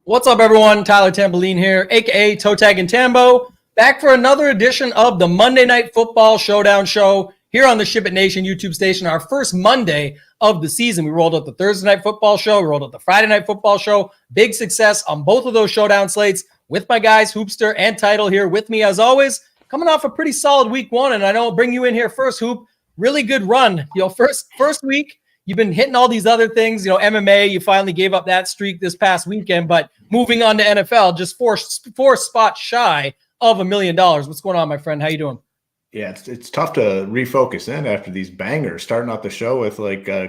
What's up, everyone? Tyler Tamboline here, a.k.a. ToeTagginTambo, back for another edition of the Monday Night Football Showdown show here on the SHIPIT Nation YouTube station. Our first Monday of the season. We rolled out the Thursday Night Football show. We rolled out the Friday Night Football show. Big success on both of those showdown slates with my guys, Hoopster and Title, here with me as always. Coming off a pretty solid week one, and I know I'll bring you in here first, Hoop. Really good run. First week, you've been hitting all these other things. MMA, you finally gave up that streak this past weekend, but moving on to NFL, just four spots shy of $1 million. What's going on, my friend? How you doing? Yeah, it's tough to refocus in after these bangers, starting out the show with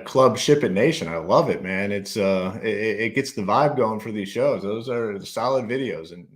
Club SHIPIT Nation. I love it, man. It gets the vibe going for these shows. Those are solid videos, and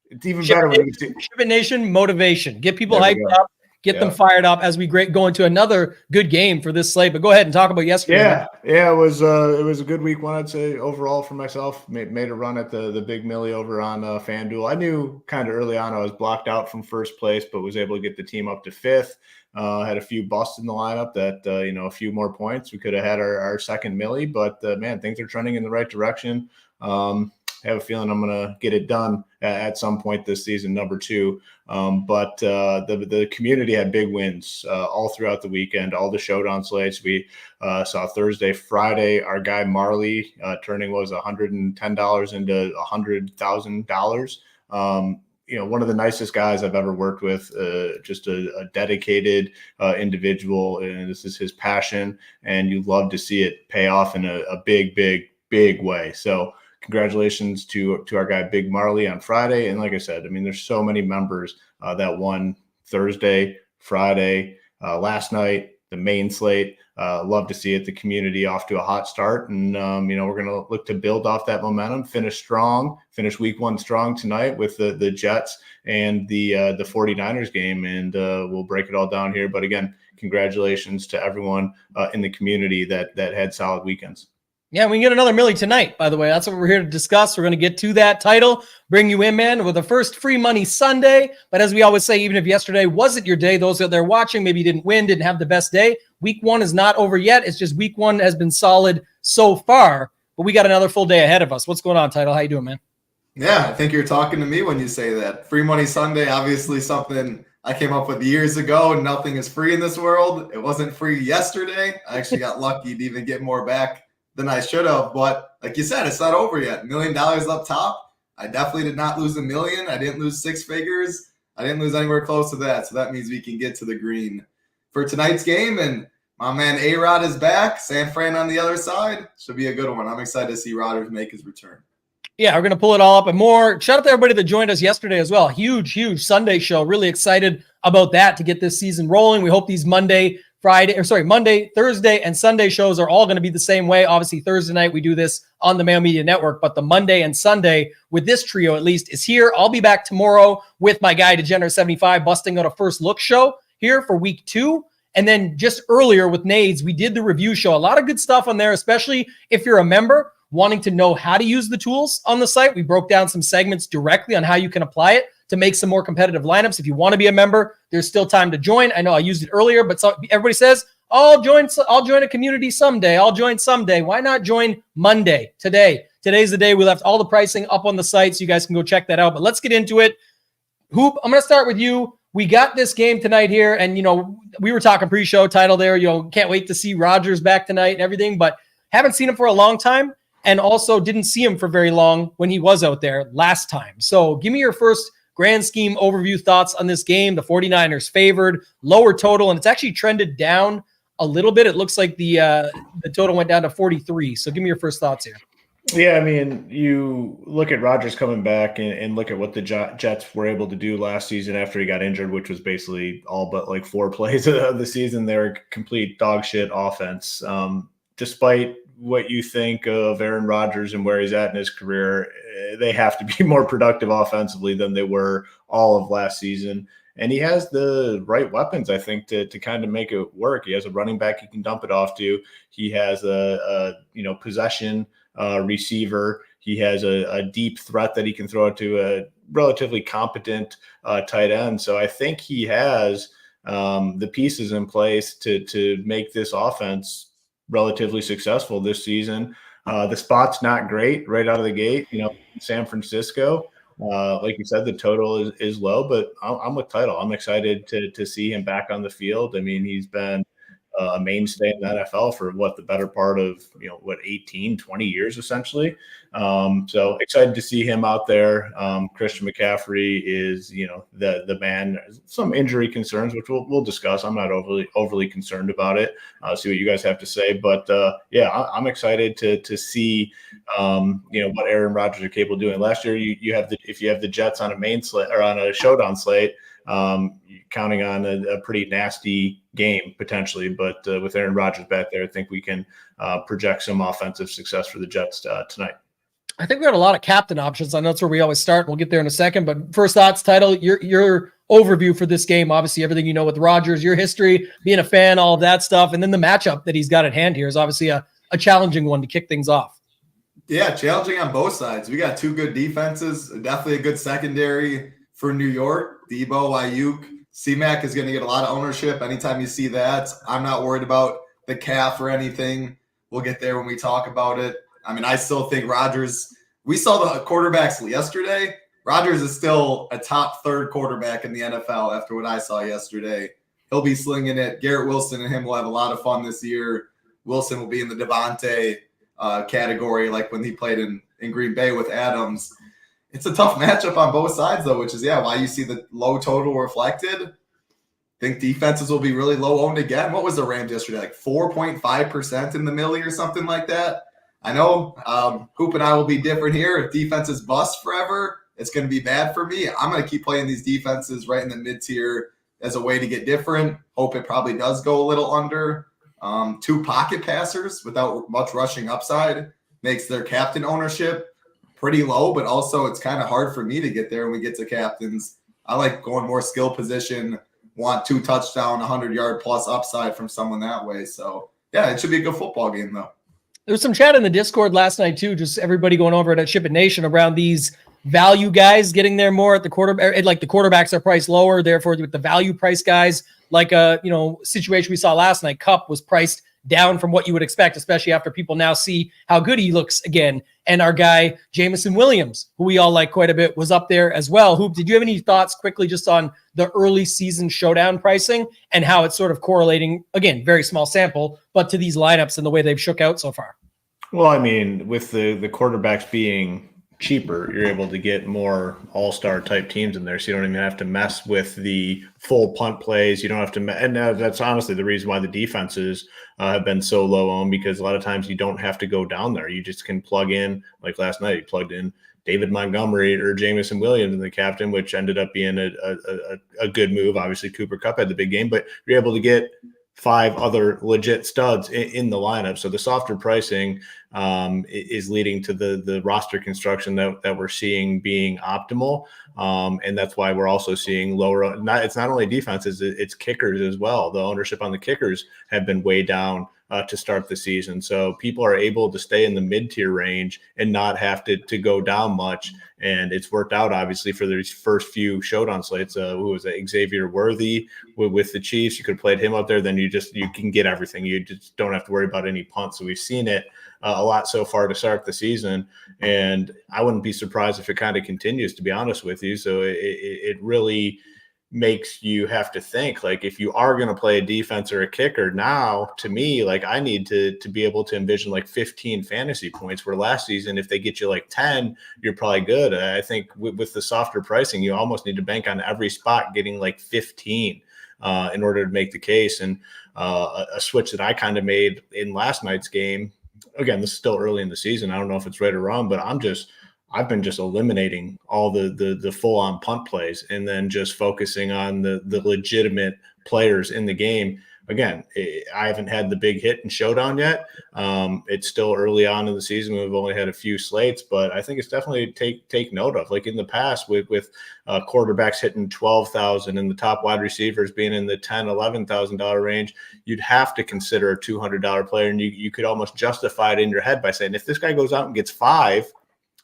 it's even better when you see SHIPIT Nation motivation. Get people hyped up. Get them fired up as we go into another good game for this slate. But go ahead and talk about yesterday. Yeah, it was a good week one, I'd say, overall for myself. Made a run at the big millie over on FanDuel. I knew kind of early on I was blocked out from first place, but was able to get the team up to fifth. Had a few busts in the lineup that, a few more points. We could have had our second millie, but man, things are trending in the right direction. I have a feeling I'm going to get it done at some point this season, number 2. But the community had big wins all throughout the weekend, all the showdown slates. We saw Thursday, Friday, our guy Marley turning $110 into $100,000. One of the nicest guys I've ever worked with, just a dedicated individual, and this is his passion, and you love to see it pay off in a big way. So congratulations to our guy Big Marley on Friday. And like I said, there's so many members that won Thursday, Friday, last night, the main slate. Love to see it. The community off to a hot start. And, we're going to look to build off that momentum, finish week one strong tonight with the Jets and the 49ers game. And we'll break it all down here. But again, congratulations to everyone in the community that had solid weekends. Yeah, we can get another millie tonight, by the way. That's what we're here to discuss. We're going to get to that title, bring you in, man, with the first free money Sunday. But as we always say, even if yesterday wasn't your day, those out there watching, maybe you didn't win, didn't have the best day. Week one is not over yet. It's just week one has been solid so far, but we got another full day ahead of us. What's going on, Title? How you doing, man? Yeah, I think you're talking to me when you say that. Free money Sunday, obviously something I came up with years ago. Nothing is free in this world. It wasn't free yesterday. I actually got lucky to even get more back than I should have. But like you said, it's not over yet. $1 million up top. I definitely did not lose $1 million. I didn't lose 6 figures. I didn't lose anywhere close to that. So that means we can get to the green for tonight's game. And my man A-Rod is back. San Fran on the other side. Should be a good one. I'm excited to see Rodgers make his return. Yeah, we're going to pull it all up and more. Shout out to everybody that joined us yesterday as well. Huge Sunday show. Really excited about that to get this season rolling. We hope these Monday, Thursday, and Sunday shows are all going to be the same way. Obviously, Thursday night, we do this on the Mail Media Network, but the Monday and Sunday, with this trio at least, is here. I'll be back tomorrow with my guy, Degenerate75, busting out a first look show here for week 2. And then just earlier with Nades, we did the review show. A lot of good stuff on there, especially if you're a member wanting to know how to use the tools on the site. We broke down some segments directly on how you can apply it to make some more competitive lineups. If you want to be a member, there's still time to join. I know I used it earlier, but everybody says, I'll join a community someday. I'll join someday. Why not join Monday, today? Today's the day. We left all the pricing up on the site, so you guys can go check that out. But let's get into it. Hoop, I'm going to start with you. We got this game tonight here, and, we were talking pre-show Title there. Can't wait to see Rodgers back tonight and everything, but haven't seen him for a long time, and also didn't see him for very long when he was out there last time. So give me your first grand scheme overview thoughts on this game. The 49ers favored, lower total, and it's actually trended down a little bit. It looks like the total went down to 43. So give me your first thoughts here. Yeah, you look at Rodgers coming back and look at what the Jets were able to do last season after he got injured, which was basically all but 4 plays of the season. They were complete dog shit offense. Despite what you think of Aaron Rodgers and where he's at in his career, they have to be more productive offensively than they were all of last season. And he has the right weapons, I think, to kind of make it work. He has a running back he can dump it off to. He has a possession receiver. He has a deep threat that he can throw to a relatively competent tight end. So I think he has the pieces in place to make this offense relatively successful this season. The spot's not great right out of the gate. San Francisco, like you said, the total is low, but I'm with Title. I'm excited to see him back on the field. I mean, he's been a mainstay in the NFL for the better part of 18, 20 years essentially. So excited to see him out there. Christian McCaffrey is the man. Some injury concerns, which we'll discuss. I'm not overly concerned about it. See what you guys have to say, but I'm excited to see what Aaron Rodgers are capable of doing. Last year, if you have the Jets on a main slate or on a showdown slate, counting on a pretty nasty game potentially, but with Aaron Rodgers back there, I think we can project some offensive success for the Jets tonight. I think we got a lot of captain options. I know that's where we always start. We'll get there in a second, but first thoughts, Title, your overview for this game, obviously everything you know with Rodgers, your history, being a fan, all of that stuff, and then the matchup that he's got at hand here is obviously a challenging one to kick things off. Yeah, challenging on both sides. We got two good defenses, definitely a good secondary for New York. Debo, Ayuk, C-Mac is going to get a lot of ownership. Anytime you see that, I'm not worried about the calf or anything. We'll get there when we talk about it. I mean, I still think Rodgers, we saw the quarterbacks yesterday. Rodgers is still a top third quarterback in the NFL after what I saw yesterday. He'll be slinging it. Garrett Wilson and him will have a lot of fun this year. Wilson will be in the Devontae category like when he played in Green Bay with Adams. It's a tough matchup on both sides, though, which is, why you see the low total reflected. I think defenses will be really low owned again. What was the Rams yesterday? Like 4.5% in the millie or something like that? I know Hoop and I will be different here. If defenses bust forever, it's going to be bad for me. I'm going to keep playing these defenses right in the mid-tier as a way to get different. Hope it probably does go a little under. Two pocket passers without much rushing upside makes their captain ownership pretty low, but also it's kind of hard for me to get there when we get to captains. I like going more skill position, want 2 touchdown, 100-yard plus upside from someone that way. So, it should be a good football game, though. There was some chat in the Discord last night, too, just everybody going over it at SHIPIT Nation around these value guys getting there more at the quarterback. Like the quarterbacks are priced lower, therefore, with the value price guys, like a situation we saw last night, Kupp was priced down from what you would expect, especially after people now see how good he looks again. And our guy, Jameson Williams, who we all like quite a bit, was up there as well. Hoop, did you have any thoughts quickly just on the early season showdown pricing and how it's sort of correlating, again, very small sample, but to these lineups and the way they've shook out so far? Well, I mean, with the quarterbacks being cheaper, you're able to get more all-star type teams in there, so you don't even have to mess with the full punt plays. You don't have to, and that's honestly the reason why the defenses have been so low owned, because a lot of times you don't have to go down there. You just can plug in, like last night, you plugged in David Montgomery or Jameson Williams in the captain, which ended up being a good move. Obviously, Cooper Kupp had the big game, but you're able to get 5 other legit studs in the lineup. So the softer pricing is leading to the roster construction that we're seeing being optimal. And that's why we're also seeing lower. It's not only defenses, it's kickers as well. The ownership on the kickers have been way down to start the season. So people are able to stay in the mid-tier range and not have to go down much. And it's worked out, obviously, for these first few showdown slates. Who was it? Xavier Worthy with the Chiefs. You could have played him up there. Then you can get everything. You just don't have to worry about any punts. So we've seen it a lot so far to start the season. And I wouldn't be surprised if it kind of continues, to be honest with you. So it really makes you have to think, like, if you are going to play a defense or a kicker now, to me, like, I need to be able to envision like 15 fantasy points, where last season, if they get you like 10, you're probably good. I think with the softer pricing, you almost need to bank on every spot getting like 15 in order to make the case. And a switch that I kind of made in last night's game, again, this is still early in the season, I don't know if it's right or wrong, but I've been just eliminating all the full-on punt plays and then just focusing on the legitimate players in the game. Again, I haven't had the big hit in showdown yet. It's still early on in the season. We've only had a few slates, but I think it's definitely take note of. Like in the past with quarterbacks hitting 12,000 and the top wide receivers being in the $10,000, $11,000 range, you'd have to consider a $200 player, and you could almost justify it in your head by saying, if this guy goes out and gets 5,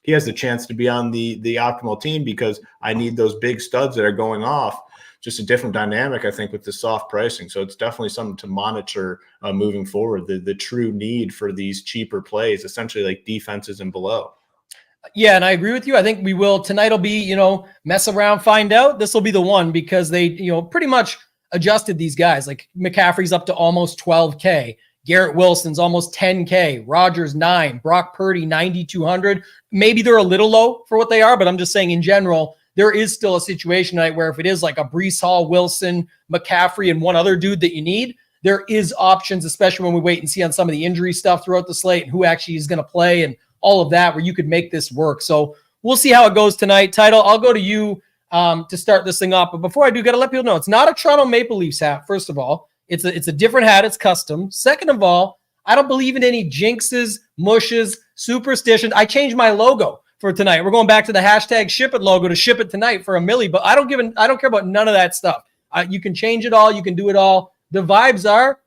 he has the chance to be on the optimal team because I need those big studs that are going off. just a different dynamic, I think, with the soft pricing. So it's definitely something to monitor moving forward, the true need for these cheaper plays, essentially like defenses and below. Yeah, and I agree with you. I think we will. Tonight will be, mess around, find out. This will be the one because they, pretty much adjusted these guys. Like McCaffrey's up to almost 12K. Garrett Wilson's almost 10K. Rodgers 9. Brock Purdy 9,200. Maybe they're a little low for what they are, but I'm just saying in general, there is still a situation tonight where if it is like a Breece Hall, Wilson, McCaffrey, and one other dude that you need, there is options, especially when we wait and see on some of the injury stuff throughout the slate and who actually is going to play and all of that, where you could make this work. So we'll see how it goes tonight. Title, I'll go to you to start this thing off. But before I do, got to let people know it's not a Toronto Maple Leafs hat. First of all, it's a different hat. It's custom. Second of all, I don't believe in any jinxes, mushes, superstitions. I changed my logo for tonight. We're going back to the hashtag SHIPIT logo to ship it tonight for a milli. But I don't care about none of that stuff. You can change it all. You can do it all. The vibes are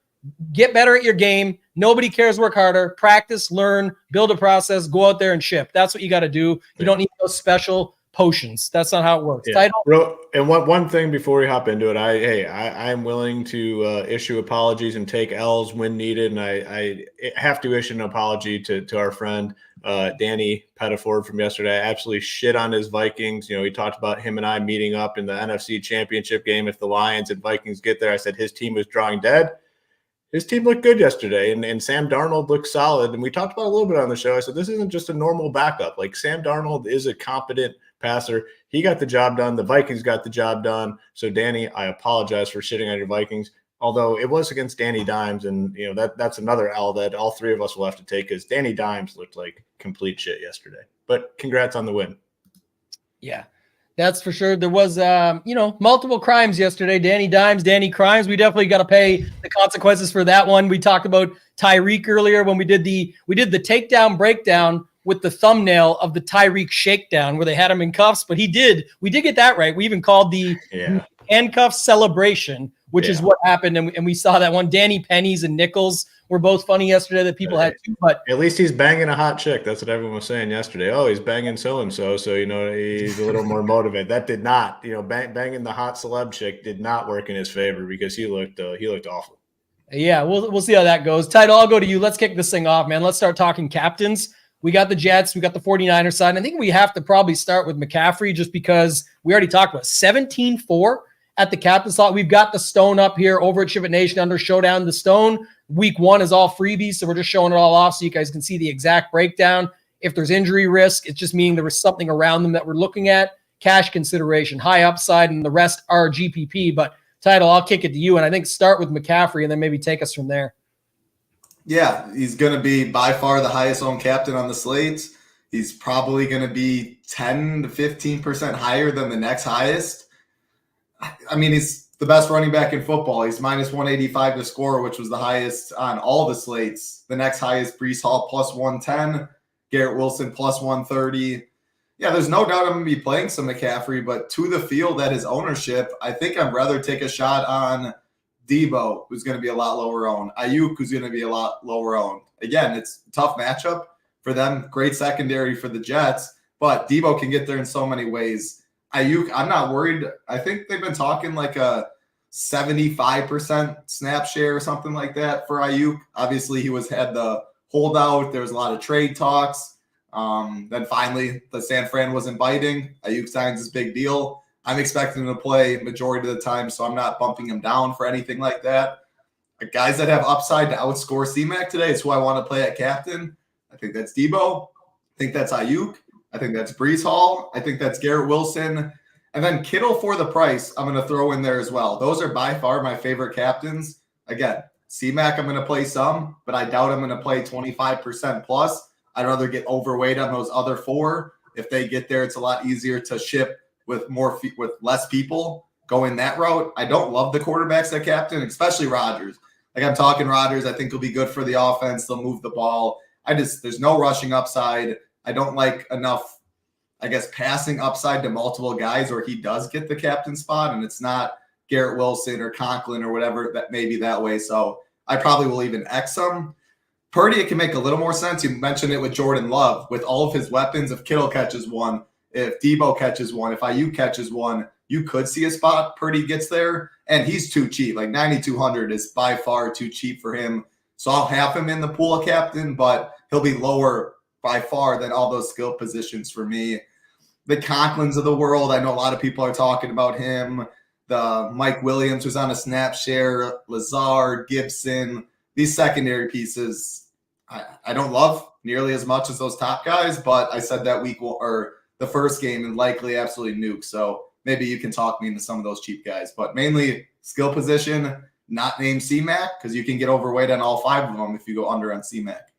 get better at your game. Nobody cares. Work harder. Practice, learn, build a process. Go out there and ship. That's what you got to do. You don't need those special potions. That's not how it works. Yeah. And one thing before we hop into it, I am willing to issue apologies and take L's when needed, and I have to issue an apology to our friend Danny Petta from yesterday. I absolutely shit on his Vikings. He talked about him and I meeting up in the NFC Championship game if the Lions and Vikings get there. I said his team was drawing dead. His team looked good yesterday, and Sam Darnold looked solid. And we talked about it a little bit on the show. I said, this isn't just a normal backup. Like, Sam Darnold is a competent passer. He got the job done. The Vikings got the job done. So, Danny, I apologize for shitting on your Vikings, although it was against Danny Dimes. And, that's another L that all three of us will have to take, because Danny Dimes looked like complete shit yesterday. But congrats on the win. Yeah. That's for sure. There was, multiple crimes yesterday. Danny Dimes, Danny Crimes. We definitely got to pay the consequences for that one. We talked about Tyreek earlier when we did the takedown breakdown with the thumbnail of the Tyreek shakedown where they had him in cuffs. But we did get that right. We even called the handcuff celebration, which is what happened. And we saw that one. Danny Pennies and Nichols were both funny yesterday that people had too. But at least he's banging a hot chick. That's what everyone was saying yesterday. Oh, he's banging so-and-so. So, he's a little more motivated. That did not, banging the hot celeb chick did not work in his favor because he looked awful. Yeah, we'll see how that goes. Title, I'll go to you. Let's kick this thing off, man. Let's start talking captains. We got the Jets. We got the 49ers side. And I think we have to probably start with McCaffrey just because we already talked about 17-4 at the captain slot. We've got the Stone up here over at SHIPIT Nation under Showdown. The Stone week 1 is all freebies, so we're just showing it all off so you guys can see the exact breakdown. If there's injury risk, it's just meaning there was something around them that we're looking at. Cash consideration, high upside, and the rest are GPP. But Title, I'll kick it to you, and I think start with McCaffrey and then maybe take us from there. Yeah, he's going to be by far the highest owned captain on the slates. He's probably going to be 10 to 15% higher than the next highest. I mean, he's the best running back in football. He's minus 185 to score, which was the highest on all the slates. The next highest, Breece Hall, plus 110. Garrett Wilson, plus 130. Yeah, there's no doubt I'm going to be playing some McCaffrey, but to the field at his ownership, I think I'd rather take a shot on Debo, who's going to be a lot lower owned. Ayuk, who's going to be a lot lower owned. Again, it's a tough matchup for them. Great secondary for the Jets, but Debo can get there in so many ways. Ayuk, I'm not worried. I think they've been talking like a 75% snap share or something like that for Ayuk. Obviously, he had the holdout. There was a lot of trade talks. Then finally, the San Fran wasn't biting. Ayuk signs this big deal. I'm expecting him to play majority of the time, so I'm not bumping him down for anything like that. The guys that have upside to outscore C-Mac today is who I want to play at captain. I think that's Debo. I think that's Ayuk. I think that's Breece Hall. I think that's Garrett Wilson. And then Kittle for the price, I'm going to throw in there as well. Those are by far my favorite captains. Again, C-Mac I'm going to play some, but I doubt I'm going to play 25% plus. I'd rather get overweight on those other 4. If they get there, it's a lot easier to ship with with less people going that route. I don't love the quarterbacks at captain, especially Rodgers. Like I'm talking Rodgers, I think he'll be good for the offense. They'll move the ball. There's no rushing upside. I don't like enough, passing upside to multiple guys where he does get the captain spot, and it's not Garrett Wilson or Conklin or whatever that may be that way. So I probably will even X him. Purdy, it can make a little more sense. You mentioned it with Jordan Love. With all of his weapons, if Kittle catches one, if Debo catches one, if Ayuk catches one, you could see a spot Purdy gets there, and he's too cheap. Like 9,200 is by far too cheap for him. So I'll have him in the pool of captain, but he'll be lower by far than all those skill positions for me. The Conklins of the world, I know a lot of people are talking about him. The Mike Williams was on a snap share, Lazard, Gibson, these secondary pieces, I don't love nearly as much as those top guys, but I said that week or the first game and likely absolutely nuke. So maybe you can talk me into some of those cheap guys, but mainly skill position, not named C-Mac, because you can get overweight on all 5 of them if you go under on C-Mac.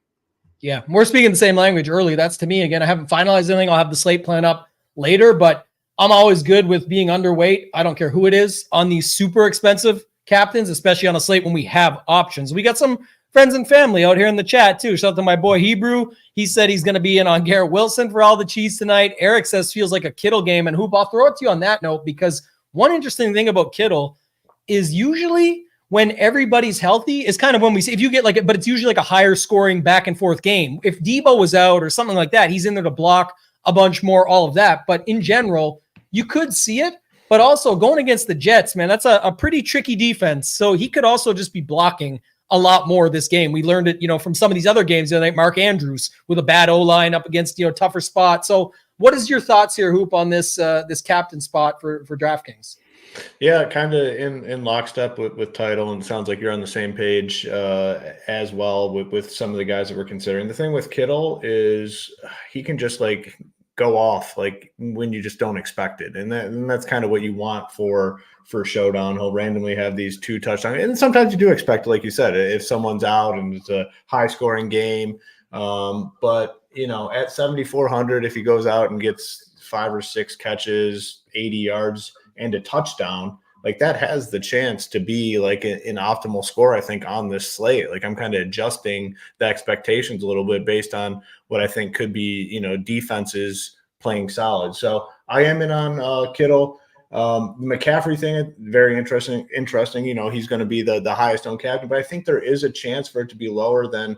Yeah, we're speaking the same language early. That's to me, again, I haven't finalized anything. I'll have the slate plan up later, but I'm always good with being underweight. I don't care who it is on these super expensive captains, especially on a slate when we have options. We got some friends and family out here in the chat too. Shout out to my boy Hebrew. He said he's going to be in on Garrett Wilson for all the cheese tonight. Eric says feels like a Kittle game. And Hoop, I'll throw it to you on that note, because one interesting thing about Kittle is usually when everybody's healthy is kind of when we see, if you get like it, but it's usually like a higher scoring back and forth game. If Debo was out or something like that, he's in there to block a bunch more, all of that. But in general, you could see it. But also going against the Jets, man, that's a pretty tricky defense. So he could also just be blocking a lot more this game. We learned it, from some of these other games, like Mark Andrews with a bad O-line up against, tougher spot. So what is your thoughts here, Hoop, on this captain spot for DraftKings? Yeah, kind of in lockstep with title, and it sounds like you're on the same page as well with some of the guys that we're considering. The thing with Kittle is he can just go off when you just don't expect it, and that's kind of what you want for Showdown. He'll randomly have these 2 touchdowns, and sometimes you do expect, like you said, if someone's out and it's a high scoring game. But at 7,400, if he goes out and gets 5 or 6 catches, 80 yards, and a touchdown, that has the chance to be an optimal score, I think, on this slate. I'm kind of adjusting the expectations a little bit based on what I think could be, defenses playing solid. So I am in on Kittle. The McCaffrey thing, very interesting. He's going to be the highest owned captain, but I think there is a chance for it to be lower than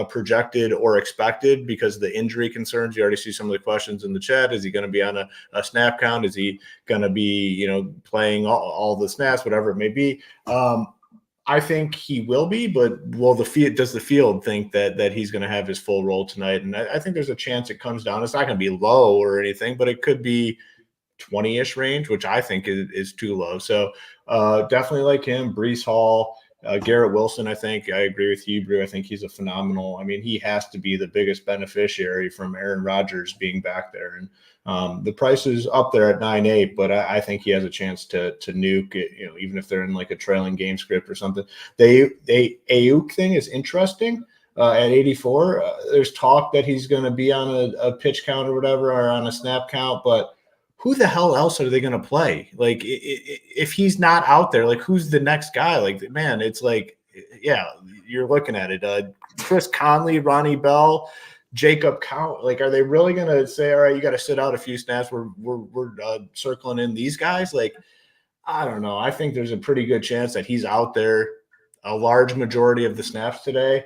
projected or expected because of the injury concerns. You already see some of the questions in the chat. Is he going to be on a snap count? Is he going to be, playing all the snaps, whatever it may be? I think he will be, but does the field think that he's going to have his full role tonight? And I think there's a chance it comes down. It's not going to be low or anything, but it could be 20-ish range, which I think is too low. So definitely like him. Breece Hall, Garrett Wilson, I think. I agree with Hebrew. I think he's a phenomenal. He has to be the biggest beneficiary from Aaron Rodgers being back there. And the price is up there at 9.8, but I think he has a chance to nuke it, even if they're in a trailing game script or something. The Ayuk thing is interesting. At 84, there's talk that he's going to be on a pitch count or whatever, or on a snap count, but who the hell else are they going to play? If he's not out there, who's the next guy? Yeah, you're looking at it. Chris Conley, Ronnie Bell, Jacob Count. Are they really going to say, all right, you got to sit out a few snaps? We're circling in these guys. I don't know. I think there's a pretty good chance that he's out there a large majority of the snaps today.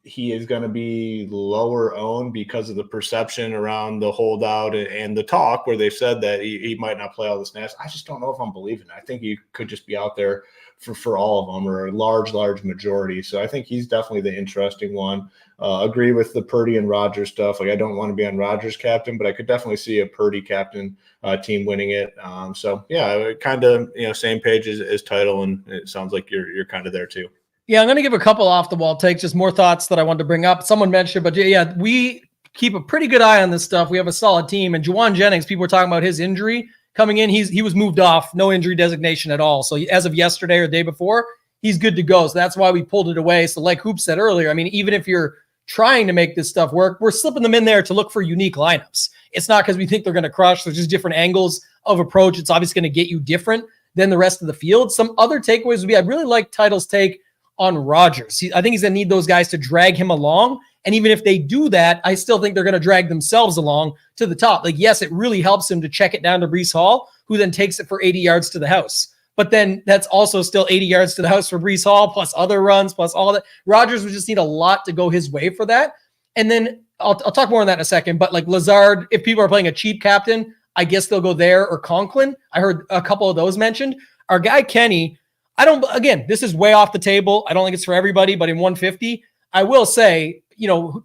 He is going to be lower owned because of the perception around the holdout and the talk where they've said that he might not play all the snaps. I just don't know if I'm believing it. I think he could just be out there for all of them, or a large majority. So I think he's definitely the interesting one. Agree with the Purdy and Rodgers stuff. I don't want to be on Rodgers captain, but I could definitely see a Purdy captain team winning it. So yeah, kind of, same page as title. And it sounds like you're kind of there too. Yeah, I'm going to give a couple off the wall takes, just more thoughts that I wanted to bring up. Someone mentioned, but yeah, we keep a pretty good eye on this stuff. We have a solid team. And Juwan Jennings, people were talking about his injury coming in. He was moved off, no injury designation at all. So as of yesterday or the day before, he's good to go. So that's why we pulled it away. So like Hoop said earlier, even if you're trying to make this stuff work, we're slipping them in there to look for unique lineups. It's not because we think they're going to crush. There's just different angles of approach. It's obviously going to get you different than the rest of the field. Some other takeaways would be, I really like Title's take on Rodgers. I think he's going to need those guys to drag him along. And even if they do that, I still think they're going to drag themselves along to the top. Yes, it really helps him to check it down to Breece Hall, who then takes it for 80 yards to the house. But then that's also still 80 yards to the house for Breece Hall, plus other runs, plus all that. Rodgers would just need a lot to go his way for that. And then I'll talk more on that in a second. But Lazard, if people are playing a cheap captain, I guess they'll go there, or Conklin. I heard a couple of those mentioned. Our guy Kenny, this is way off the table. I don't think it's for everybody, but in 150, I will say,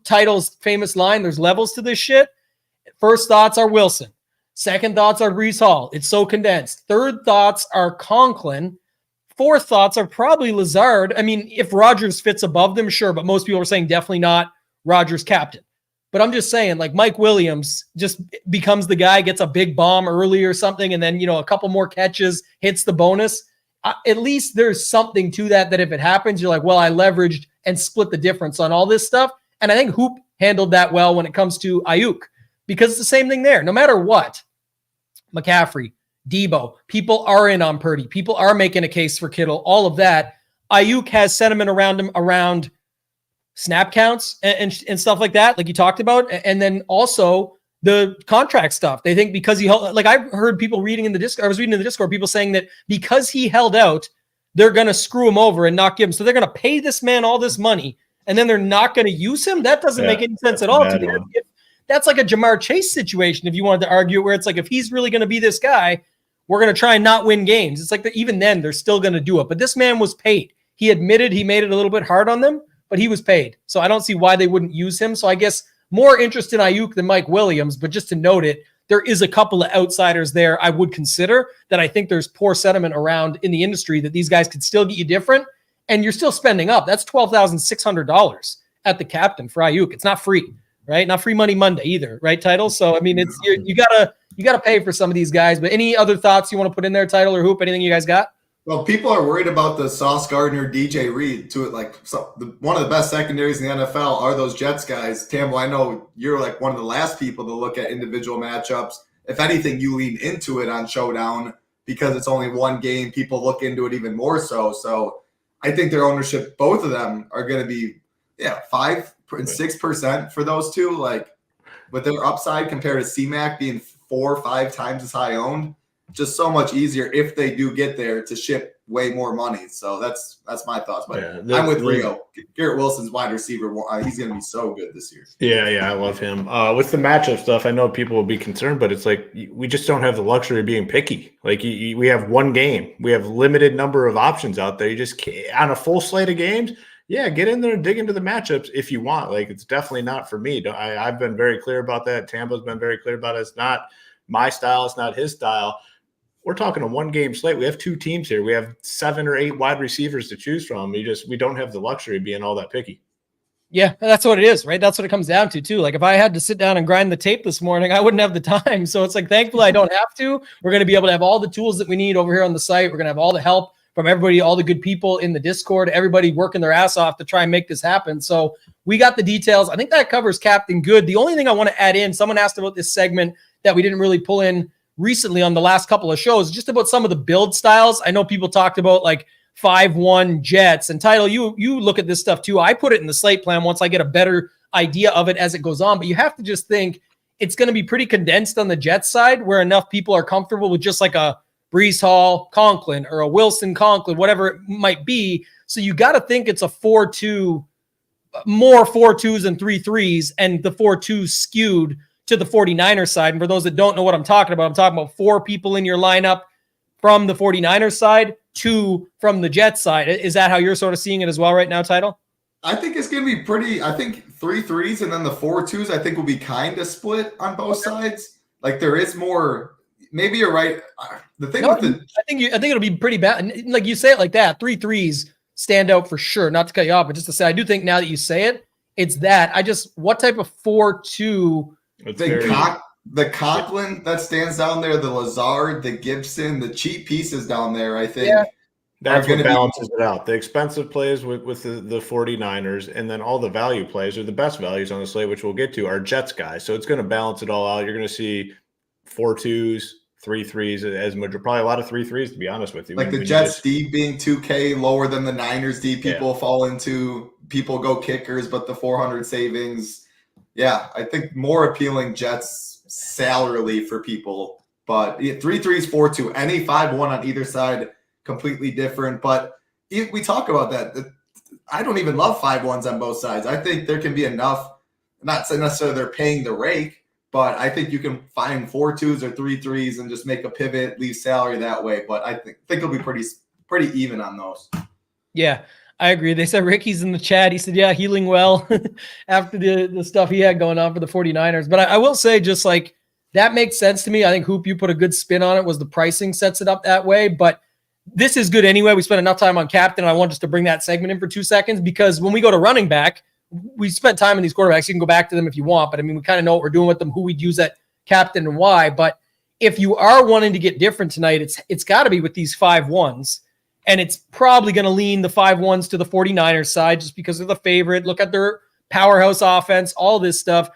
Title's famous line, there's levels to this shit. First thoughts are Wilson. Second thoughts are Breece Hall. It's so condensed. Third thoughts are Conklin. Fourth thoughts are probably Lazard. I mean, if Rodgers fits above them, sure, but most people are saying definitely not Rodgers captain. But I'm just saying, like, Mike Williams just becomes the guy, gets a big bomb early or something, and then, a couple more catches, hits the bonus. At least there's something to that if it happens, you're like, well, I leveraged and split the difference on all this stuff. And I think Hoop handled that well when it comes to Ayuk, because it's the same thing there. No matter what, McCaffrey, Debo, people are in on Purdy. People are making a case for Kittle, all of that. Ayuk has sentiment around him, around snap counts and stuff like that, like you talked about. And then also the contract stuff. They think because he held, like I've heard people reading in the Discord, I was reading in the Discord, people saying that because he held out, they're going to screw him over and not give him. So they're going to pay this man all this money and then they're not going to use him. That doesn't make any sense at all to me. That's like a Jamar Chase situation. If you wanted to argue, where it's like, if he's really going to be this guy, we're going to try and not win games. It's like even then they're still going to do it. But this man was paid. He admitted he made it a little bit hard on them, but he was paid. So I don't see why they wouldn't use him. So I guess more interest in Ayuk than Mike Williams, but just to note it, there is a couple of outsiders there I would consider that I think there's poor sentiment around in the industry that these guys could still get you different, and you're still spending up. That's $12,600 at the captain for Ayuk. It's not free, right? Not free money Monday either, right, Title? So, I mean, it's you gotta pay for some of these guys. But any other thoughts you want to put in there, Title or Hoop? Anything you guys got? Well, people are worried about the Sauce Gardner, DJ Reed to it. Like one of the best secondaries in the NFL are those Jets guys. Tambo, I know you're like one of the last people to look at individual matchups. If anything, you lean into it on Showdown because it's only one game. People look into it even more so. So I think their ownership, both of them, are going to be 5 and 6% for those two. Like with their upside compared to CMAC being 4 or 5 times as high owned. Just so much easier if they do get there to ship way more money. So that's my thoughts. But I'm with Rio. Garrett Wilson's wide receiver. He's going to be so good this year. Yeah, I love him. With the matchup stuff, I know people will be concerned, but it's like we just don't have the luxury of being picky. Like we have one game. We have limited number of options out there. You just can't, on a full slate of games, get in there and dig into the matchups if you want. Like it's definitely not for me. I've been very clear about that. Tambo's been very clear about it. It's not my style. It's not his style. We're talking a one-game slate. We have 2 teams here. We have 7 or 8 wide receivers to choose from. We don't have the luxury of being all that picky. Yeah, that's what it is, right? That's what it comes down to, too. Like, if I had to sit down and grind the tape this morning, I wouldn't have the time. So it's like, thankfully, I don't have to. We're going to be able to have all the tools that we need over here on the site. We're going to have all the help from everybody, all the good people in the Discord, everybody working their ass off to try and make this happen. So we got the details. I think that covers Captain Good. The only thing I want to add in, someone asked about this segment that we didn't really pull in recently on the last couple of shows, just about some of the build styles. I know people talked about like 5-1 Jets and Title. You look at this stuff too. I put it in the slate plan once I get a better idea of it as it goes on, but you have to just think it's going to be pretty condensed on the Jets side where enough people are comfortable with just like a Breece Hall Conklin or a Wilson Conklin, whatever it might be. So you got to think it's a 4-2, more 4-2s and 3-3s, and the 4-2s skewed to the 49ers side. And for those that don't know what I'm talking about 4 people in your lineup from the 49ers side, 2 from the Jets side. Is that how you're sort of seeing it as well right now, Title? I think it's going to be pretty, I think 3-3s and then the 4-2s, I think will be kind of split on both sides. Like there is more, maybe you're right. The thing with the, I think it'll be pretty bad. Like you say it like that, 3-3s stand out for sure. Not to cut you off, but just to say, I do think now that you say it, it's that. what type of 4-2, the Conklin that stands down there, the Lazard, the Gibson, the cheap pieces down there, I think. Yeah. That's what balances it out. The expensive plays with the 49ers, and then all the value plays, or the best values on the slate, which we'll get to, are Jets guys. So it's going to balance it all out. You're going to see 4-2s, 3-3s, as much, probably a lot of 3-3s, to be honest with you. Like the Jets D being 2K lower than the Niners D. People go kickers, but the 400 savings. Yeah, I think more appealing Jets salary for people, but 3-3s, 4-2, any 5-1 on either side, completely different. But if we talk about that, I don't even love 5-1s on both sides. I think there can be enough, not necessarily they're paying the rake, but I think you can find 4 2s or 3 3s and just make a pivot, leave salary that way. But I think it'll be pretty even on those. Yeah, I agree. They said Ricky's in the chat. He said, yeah, healing well after the stuff he had going on for the 49ers. But I will say, just like, that makes sense to me. I think, Hoop, you put a good spin on it, was the pricing sets it up that way. But this is good anyway. We spent enough time on captain. I want just to bring that segment in for 2 seconds, because when we go to running back, we spent time in these quarterbacks. You can go back to them if you want, but I mean, we kind of know what we're doing with them, who we'd use at captain and why. But if you are wanting to get different tonight, it's got to be with these 5-1s. And it's probably going to lean the 5-1s to the 49ers side just because they're the favorite. Look at their powerhouse offense, all this stuff.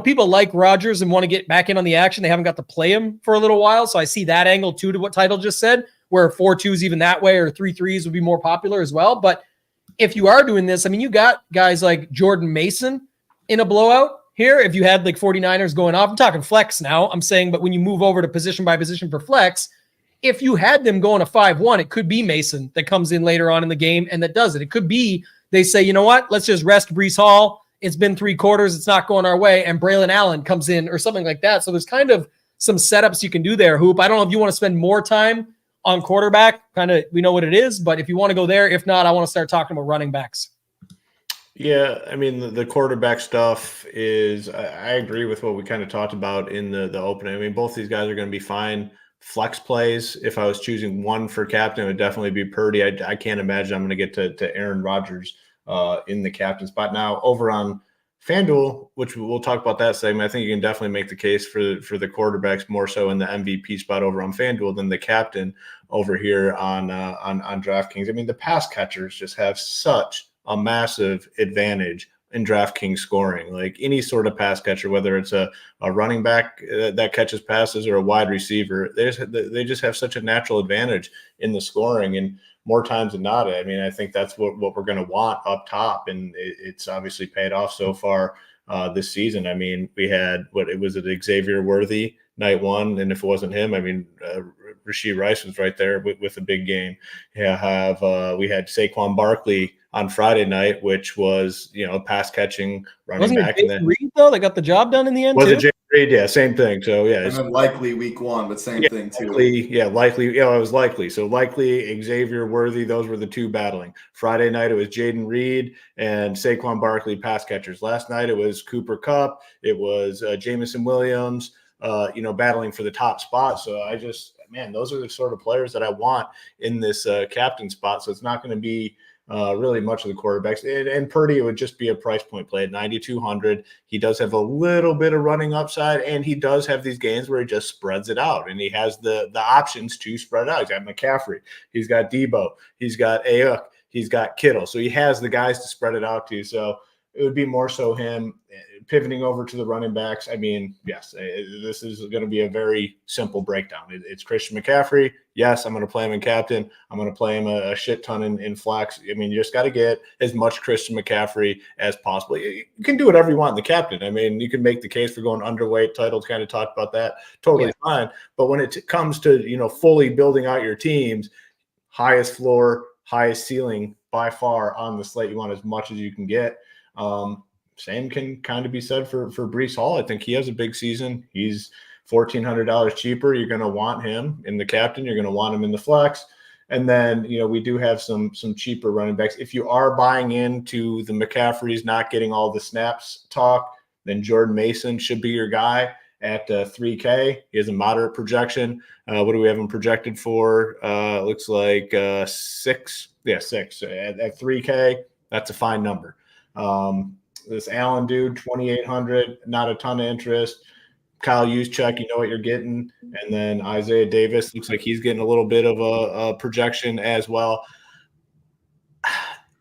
People like Rodgers and want to get back in on the action. They haven't got to play him for a little while. So I see that angle too, to what Title just said, where 4-2s even that way, or 3-3s would be more popular as well. But if you are doing this, I mean, you got guys like Jordan Mason in a blowout here. If you had like 49ers going off, I'm talking flex now, I'm saying, but when you move over to position by position for flex, if you had them going a 5-1, it could be Mason that comes in later on in the game and that does it. It could be they say, you know what, let's just rest Breece Hall. It's been 3 quarters. It's not going our way. And Braylon Allen comes in or something like that. So there's kind of some setups you can do there, Hoop. I don't know if you want to spend more time on quarterback. Kind of, we know what it is, but if you want to go there, if not, I want to start talking about running backs. Yeah, I mean, the quarterback stuff is, I agree with what we kind of talked about in the opening. I mean, both these guys are going to be fine flex plays. If I was choosing one for captain, it would definitely be Purdy. I can't imagine I'm going to get to Aaron Rodgers in the captain spot. Now, over on FanDuel, which we'll talk about that segment, I think you can definitely make the case for the quarterbacks more so in the MVP spot over on FanDuel than the captain over here on DraftKings. I mean, the pass catchers just have such a massive advantage in DraftKings scoring. Like any sort of pass catcher, whether it's a running back that catches passes or a wide receiver, they just have such a natural advantage in the scoring. And more times than not, I mean, I think that's what we're going to want up top. And it's obviously paid off so far this season. I mean, we had, Xavier Worthy night one. And if it wasn't him, I mean, Rashee Rice was right there with a big game. We had Saquon Barkley on Friday night, which was, pass catching running back. Wasn't it Jaden Reed, though? They got the job done in the end, was it Jaden Reed? Yeah, same thing. So, yeah. And then likely week 1, but same thing too. Likely. It was likely. So, likely, Xavier Worthy, those were the two battling. Friday night, it was Jaden Reed and Saquon Barkley pass catchers. Last night, it was Cooper Kupp. It was Jameson Williams, battling for the top spot. So, those are the sort of players that I want in this captain spot. So, it's not going to be really much of the quarterbacks. And Purdy, it would just be a price point play at 9,200. He does have a little bit of running upside, and he does have these games where he just spreads it out, and he has the options to spread it out. He's got McCaffrey. He's got Debo. He's got Ayuk. He's got Kittle. So he has the guys to spread it out to. So it would be more so him pivoting over to the running backs. I mean, yes, this is going to be a very simple breakdown. It's Christian McCaffrey. Yes, I'm going to play him in captain. I'm going to play him a shit ton in flex. I mean, you just got to get as much Christian McCaffrey as possible. You can do whatever you want in the captain. I mean, you can make the case for going underweight. Titles kind of talked about that. Totally fine. But when it comes to, fully building out your teams, highest floor, highest ceiling by far on the slate, you want as much as you can get. Same can kind of be said for Breece Hall. I think he has a big season. He's $1,400 cheaper. You're going to want him in the captain. You're going to want him in the flex. And then, we do have some cheaper running backs. If you are buying into the McCaffreys not getting all the snaps talk, then Jordan Mason should be your guy at $3K. He has a moderate projection. What do we have him projected for? Looks like 6. Yeah, 6 at $3K. That's a fine number. This Allen dude, 2,800, not a ton of interest. Kyle Juszczyk, you know what you're getting. And then Isaiah Davis looks like he's getting a little bit of a projection as well.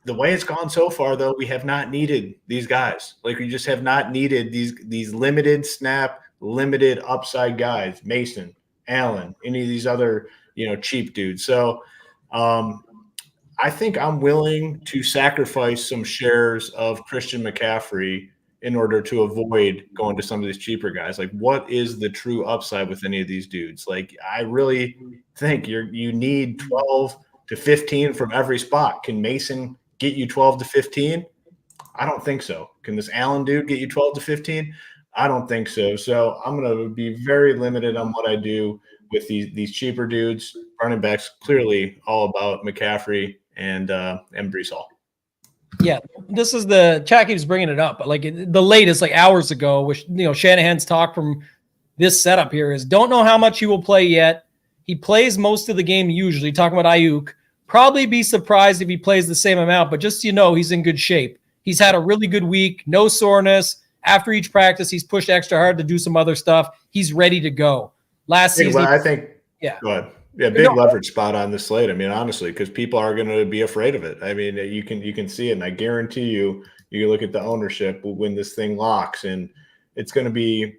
The way it's gone so far, though, we have not needed these guys. Like, we just have not needed these limited snap, limited upside guys, Mason, Allen, any of these other, cheap dudes. So I think I'm willing to sacrifice some shares of Christian McCaffrey in order to avoid going to some of these cheaper guys. Like, what is the true upside with any of these dudes? Like, I really think you need 12 to 15 from every spot. Can Mason get you 12 to 15? I don't think so. Can this Allen dude get you 12 to 15? I don't think so. So I'm going to be very limited on what I do with these cheaper dudes. Running backs, clearly all about McCaffrey and Breece Hall. Yeah, this is the chat keeps bringing it up, but like the latest, like hours ago, which Shanahan's talk from this setup here is don't know how much he will play yet. He plays most of the game usually. Talking about Ayuk, probably be surprised if he plays the same amount, but just so he's in good shape. He's had a really good week, no soreness. After each practice, he's pushed extra hard to do some other stuff. He's ready to go. Last season, I think. Yeah. Go ahead. Yeah, big leverage spot on the slate. I mean, honestly, because people are going to be afraid of it. I mean, you can see it, and I guarantee you can look at the ownership when this thing locks, and it's going to be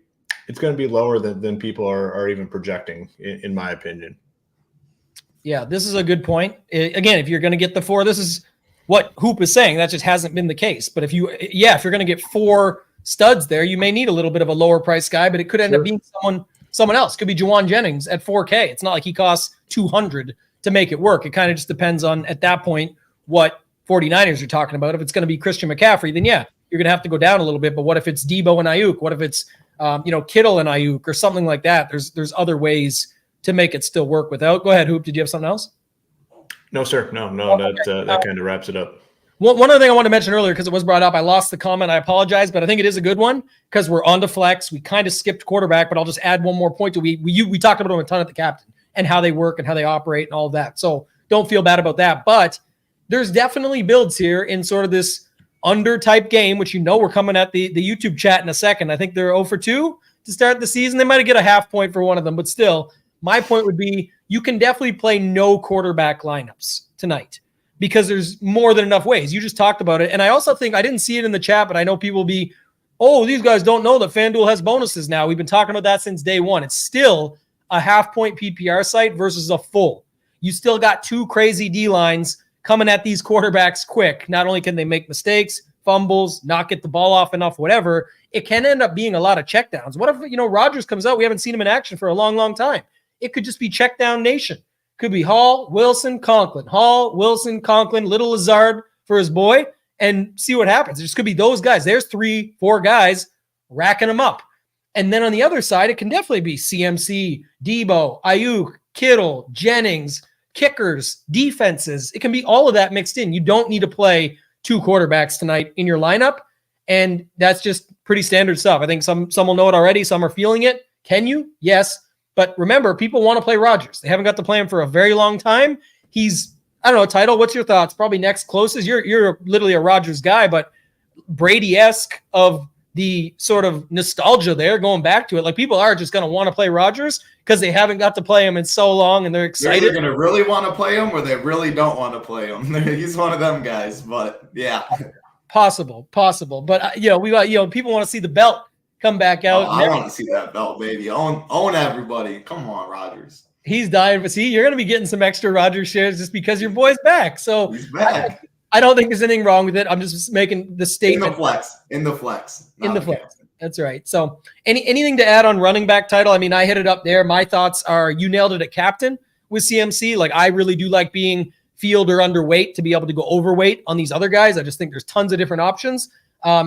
lower than people are even projecting, in my opinion. Yeah, this is a good point. Again, if you're going to get the 4, this is what Hoop is saying. That just hasn't been the case. But if you're going to get 4 studs there, you may need a little bit of a lower price guy, but it could end up being someone else. Could be Juwan Jennings at $4K. It's not like he costs $200 to make it work. It kind of just depends on, at that point, what 49ers are talking about. If it's going to be Christian McCaffrey, then yeah, you're going to have to go down a little bit. But what if it's Debo and Ayuk? What if it's Kittle and Ayuk or something like that? There's other ways to make it still work without. Go ahead, Hoop. Did you have something else? No, sir. No. That kind of wraps it up. One other thing I wanted to mention earlier, because it was brought up, I lost the comment. I apologize, but I think it is a good one because we're on to flex. We kind of skipped quarterback, but I'll just add one more point to we talked about them a ton at the captain and how they work and how they operate and all of that. So don't feel bad about that. But there's definitely builds here in sort of this under type game, which we're coming at the YouTube chat in a second. I think they're 0 for 2 to start the season. They might get a half point for one of them, but still, my point would be you can definitely play no quarterback lineups tonight, because there's more than enough ways. You just talked about it. And I also think, I didn't see it in the chat, but I know people will be, these guys don't know that FanDuel has bonuses now. We've been talking about that since day one. It's still a half-point PPR site versus a full. You still got 2 crazy D-lines coming at these quarterbacks quick. Not only can they make mistakes, fumbles, not get the ball off enough, whatever, it can end up being a lot of checkdowns. What if, Rodgers comes out? We haven't seen him in action for a long, long time. It could just be checkdown nation. Could be Hall, Wilson, Conklin. Hall, Wilson, Conklin, little Lazard for his boy, and see what happens. It just could be those guys. There's 3-4 guys racking them up. And then on the other side, it can definitely be CMC, Debo, Ayuk, Kittle, Jennings, kickers, defenses. It can be all of that mixed in. You don't need to play 2 quarterbacks tonight in your lineup, and that's just pretty standard stuff. I think some will know it already. Some are feeling it. Can you? Yes. But remember, people want to play Rodgers. They haven't got to play him for a very long time. He's, I don't know, Title, what's your thoughts? Probably next closest. You're literally a Rodgers guy, but Brady-esque of the sort of nostalgia there, going back to it. Like, people are just going to want to play Rodgers because they haven't got to play him in so long, and they're excited. They're going to really want to play him, or they really don't want to play him. He's one of them guys, but yeah. Possible. But, we got, people want to see the belt come back out. I want to see that belt, baby. Own everybody. Come on, Rodgers. He's dying. But see, you're going to be getting some extra Rodgers shares just because your boy's back. So he's back. I don't think there's anything wrong with it. I'm just making the statement. In the flex. That's right. So anything to add on running back title? I mean, I hit it up there. My thoughts are you nailed it at captain with CMC. Like, I really do like being field or underweight to be able to go overweight on these other guys. I just think there's tons of different options.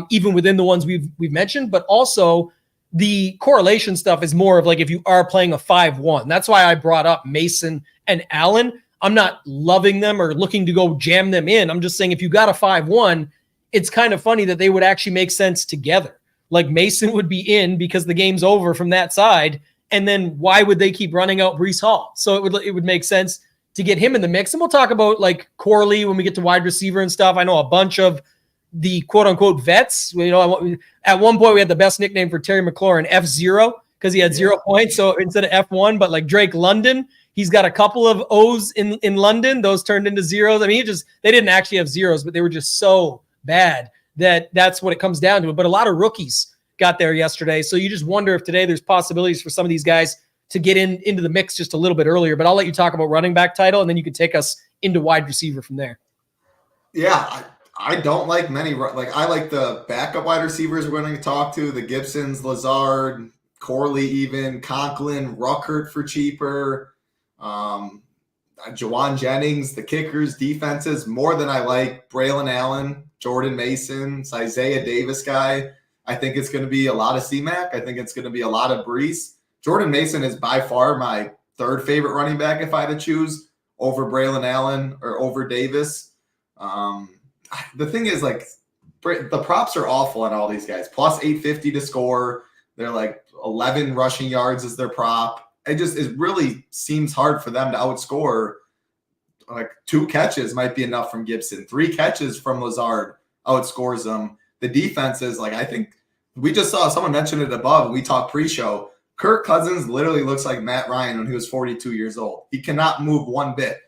Even within the ones we've mentioned, but also the correlation stuff is more of like if you are playing a 5-1. That's why I brought up Mason and Allen. I'm not loving them or looking to go jam them in. I'm just saying if you got a 5-1, it's kind of funny that they would actually make sense together. Like, Mason would be in because the game's over from that side, and then why would they keep running out Breece Hall? So it would make sense to get him in the mix. And we'll talk about like Corley when we get to wide receiver and stuff. I know a bunch of the quote-unquote vets. At one point we had the best nickname for Terry McLaurin, F0, because he had 0 points. So instead of F1, but like Drake London, he's got a couple of O's in London. Those turned into zeros. I mean, they didn't actually have zeros, but they were just so bad that's what it comes down to. But a lot of rookies got there yesterday. So you just wonder if today there's possibilities for some of these guys to get into the mix just a little bit earlier. But I'll let you talk about running back title, and then you can take us into wide receiver from there. Yeah, I don't like many. Like, I like the backup wide receivers we're going to talk to, the Gibsons, Lazard, Corley, even Conklin, Ruckert for cheaper, Juwan Jennings, the kickers, defenses, more than I like Braylon Allen, Jordan Mason, Isaiah Davis guy. I think it's going to be a lot of C-Mac. I think it's going to be a lot of Brees. Jordan Mason is by far my third favorite running back if I had to choose over Braylon Allen or over Davis. The thing is, like, the props are awful on all these guys. Plus 850 to score. They're like 11 rushing yards is their prop. It really seems hard for them to outscore. Like 2 catches might be enough from Gibson. 3 catches from Lazard outscores them. The defense is like, I think we just saw someone mention it above. We talked pre-show. Kirk Cousins literally looks like Matt Ryan when he was 42 years old. He cannot move one bit.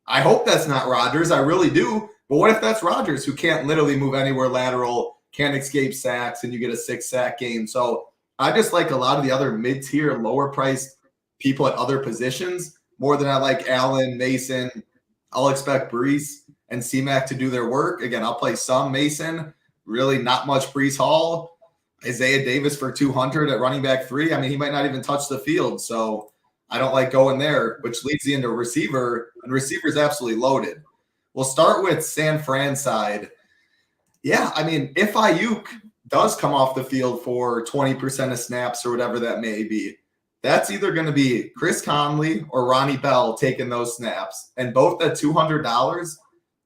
I hope that's not Rodgers. I really do. But what if that's Rodgers, who can't literally move anywhere lateral, can't escape sacks, and you get a 6-sack game? So I just like a lot of the other mid-tier, lower-priced people at other positions more than I like Allen, Mason. I'll expect Brees and C-Mac to do their work. Again, I'll play some Mason, really not much Brees Hall. Isaiah Davis for 200 at running back 3. I mean, he might not even touch the field, so I don't like going there, which leads you into receiver, and receiver's absolutely loaded. We'll start with San Fran side. Yeah, I mean, if Ayuk does come off the field for 20% of snaps or whatever that may be, that's either going to be Chris Conley or Ronnie Bell taking those snaps. And both at $200,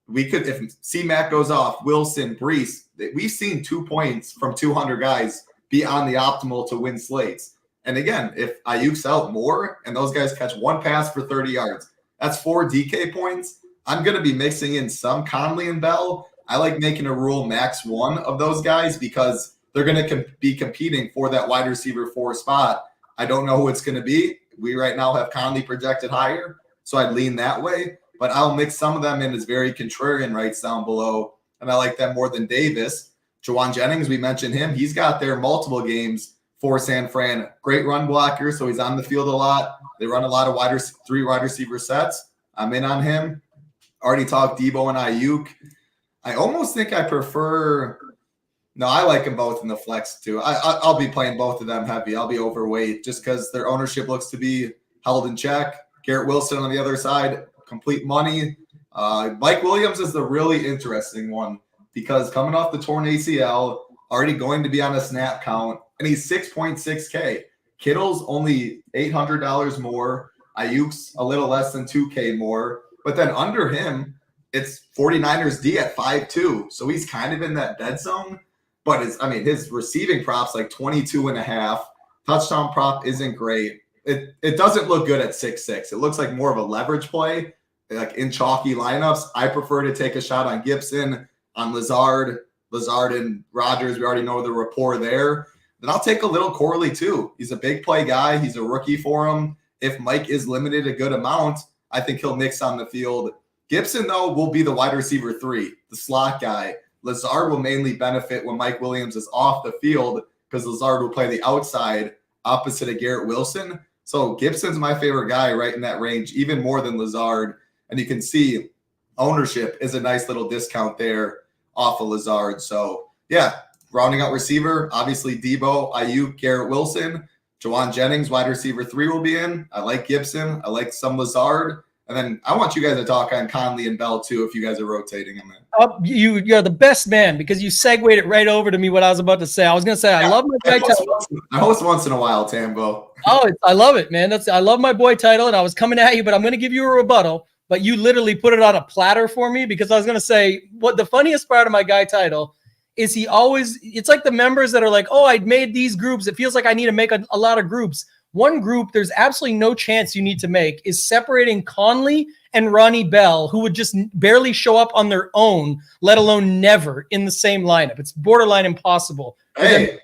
we could, if C-Mac goes off, Wilson, Brees, we've seen 2 points from 200 guys be on the optimal to win slates. And again, if Ayuk's out more and those guys catch 1 pass for 30 yards, that's 4 DK points. I'm going to be mixing in some Conley and Bell. I like making a rule max 1 of those guys because they're going to be competing for that wide receiver 4 spot. I don't know who it's going to be. We right now have Conley projected higher, so I'd lean that way. But I'll mix some of them in as very contrarian rights down below, and I like them more than Davis. Jawan Jennings, we mentioned him. He's got there multiple games for San Fran. Great run blocker, so he's on the field a lot. They run a lot of 3 wide receiver sets. I'm in on him. Already talked Debo and Ayuk. I almost think I prefer – no, I like them both in the flex too. I'll be playing both of them heavy. I'll be overweight just because their ownership looks to be held in check. Garrett Wilson on the other side, complete money. Mike Williams is the really interesting one because coming off the torn ACL, already going to be on a snap count, and he's 6.6K. Kittle's only $800 more. Ayuk's a little less than 2K more. But then under him, it's 49ers D at 5.2. So he's kind of in that dead zone. But his receiving prop's like 22.5. Touchdown prop isn't great. It doesn't look good at 6.6. It looks like more of a leverage play, like in chalky lineups. I prefer to take a shot on Gibson, on Lazard and Rodgers. We already know the rapport there. Then I'll take a little Corley too. He's a big play guy. He's a rookie for him. If Mike is limited a good amount, I think he'll mix on the field. Gibson, though, will be the wide receiver 3, the slot guy. Lazard will mainly benefit when Mike Williams is off the field because Lazard will play the outside opposite of Garrett Wilson. So Gibson's my favorite guy right in that range, even more than Lazard. And you can see ownership is a nice little discount there off of Lazard. So, yeah, rounding out receiver, obviously Debo, Ayuk, Garrett Wilson. Jawan Jennings, wide receiver 3 will be in. I like Gibson. I like some Lazard. And then I want you guys to talk on Conley and Bell, too, if you guys are rotating them in. You're the best man because you segued it right over to me what I was about to say. I was going to say, I love my guy title. I host once in a while, Tambo. Oh, I love it, man. I love my boy title, and I was coming at you, but I'm going to give you a rebuttal. But you literally put it on a platter for me because I was going to say what the funniest part of my guy title is it's like the members that are like, oh, I made these groups. It feels like I need to make a lot of groups. One group there's absolutely no chance you need to make is separating Conley and Ronnie Bell, who would just barely show up on their own, let alone never in the same lineup. It's borderline impossible. Hey,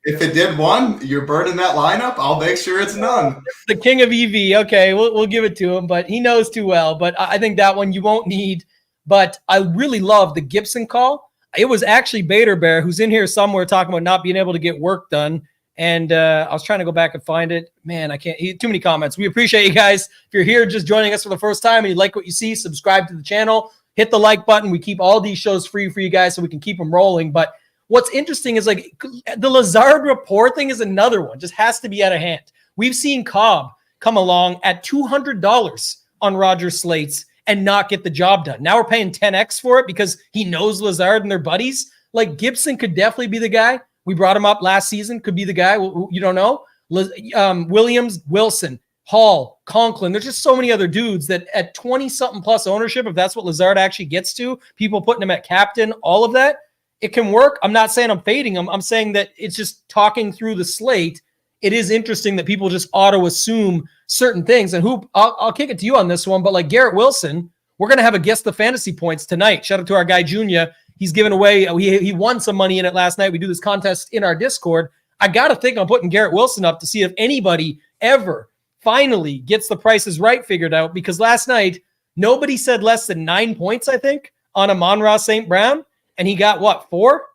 if it did one, you're burning that lineup, I'll make sure it's none. The king of EV. Okay, we'll give it to him, but he knows too well. But I think that one you won't need. But I really love the Gibson call. It was actually Bader Bear, who's in here somewhere talking about not being able to get work done. And I was trying to go back and find it. Man, I can't. Too many comments. We appreciate you guys. If you're here just joining us for the first time and you like what you see, subscribe to the channel. Hit the like button. We keep all these shows free for you guys so we can keep them rolling. But what's interesting is like the Lazard report thing is another one. Just has to be out of hand. We've seen Cobb come along at $200 on Rodgers slates and not get the job done. Now we're paying 10x for it because he knows Lazard and they're buddies. Like Gibson could definitely be the guy. We brought him up last season. Could be the guy. You don't know. Williams, Wilson, Hall, Conklin. There's just so many other dudes that at 20-something plus ownership, if that's what Lazard actually gets to, people putting him at captain, all of that, it can work. I'm not saying I'm fading him. I'm saying that it's just talking through the slate. It is interesting that people just auto-assume certain things. And I'll kick it to you on this one, but like Garrett Wilson, we're going to have a guess the fantasy points tonight. Shout out to our guy, Junior. He's given away, he won some money in it last night. We do this contest in our Discord. I got to think I'm putting Garrett Wilson up to see if anybody ever finally gets the prices right figured out, because last night, nobody said less than 9 points, I think, on Amon-Ra St. Brown, and he got, 4?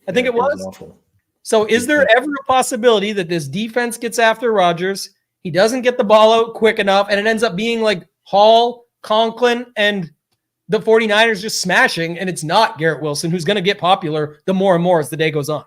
I think it was. Awful. So is there ever a possibility that this defense gets after Rodgers, he doesn't get the ball out quick enough, and it ends up being like Hall, Conklin, and the 49ers just smashing, and it's not Garrett Wilson, who's going to get popular the more and more as the day goes on?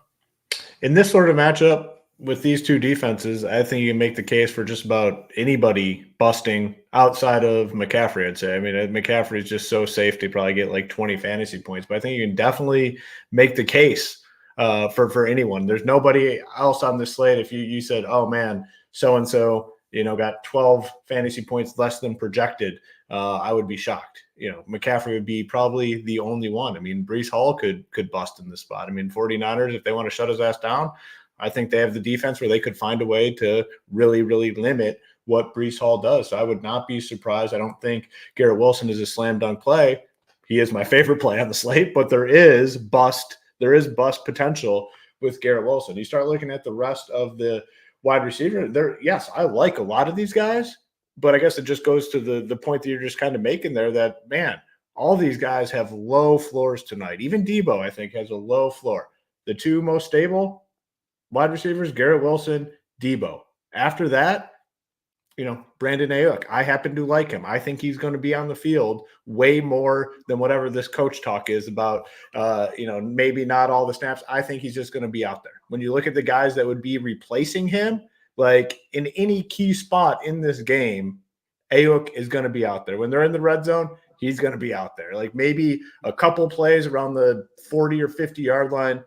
In this sort of matchup with these two defenses, I think you can make the case for just about anybody busting outside of McCaffrey, I'd say. I mean, McCaffrey is just so safe to probably get like 20 fantasy points, but I think you can definitely make the case for anyone. There's nobody else on the slate. If you said, oh man, so-and-so, got 12 fantasy points less than projected, I would be shocked. McCaffrey would be probably the only one. I mean, Breece Hall could bust in this spot. I mean, 49ers, if they want to shut his ass down, I think they have the defense where they could find a way to really, really limit what Breece Hall does. So I would not be surprised. I don't think Garrett Wilson is a slam dunk play. He is my favorite play on the slate, but there is bust potential with Garrett Wilson. You start looking at the rest of the wide receiver there. Yes, I like a lot of these guys, but I guess it just goes to the point that you're just kind of making there that, man, all these guys have low floors tonight. Even Debo, I think, has a low floor. The two most stable wide receivers, Garrett Wilson, Debo. After that, Brandon Ayuk. I happen to like him. I think he's going to be on the field way more than whatever this coach talk is about, maybe not all the snaps. I think he's just going to be out there. When you look at the guys that would be replacing him, like in any key spot in this game, Ayuk is going to be out there. When they're in the red zone, he's going to be out there. Like maybe a couple plays around the 40 or 50-yard line,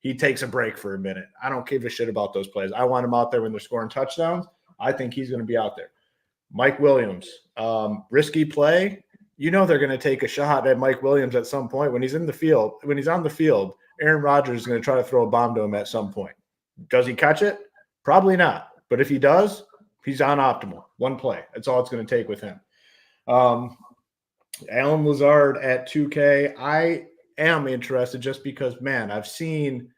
he takes a break for a minute. I don't give a shit about those plays. I want him out there when they're scoring touchdowns. I think he's going to be out there. Mike Williams, risky play. They're going to take a shot at Mike Williams at some point when he's in the field. When he's on the field, Aaron Rodgers is going to try to throw a bomb to him at some point. Does he catch it? Probably not. But if he does, he's on optimal. One play. That's all it's going to take with him. Allen Lazard at 2K. I am interested just because, man, I've seen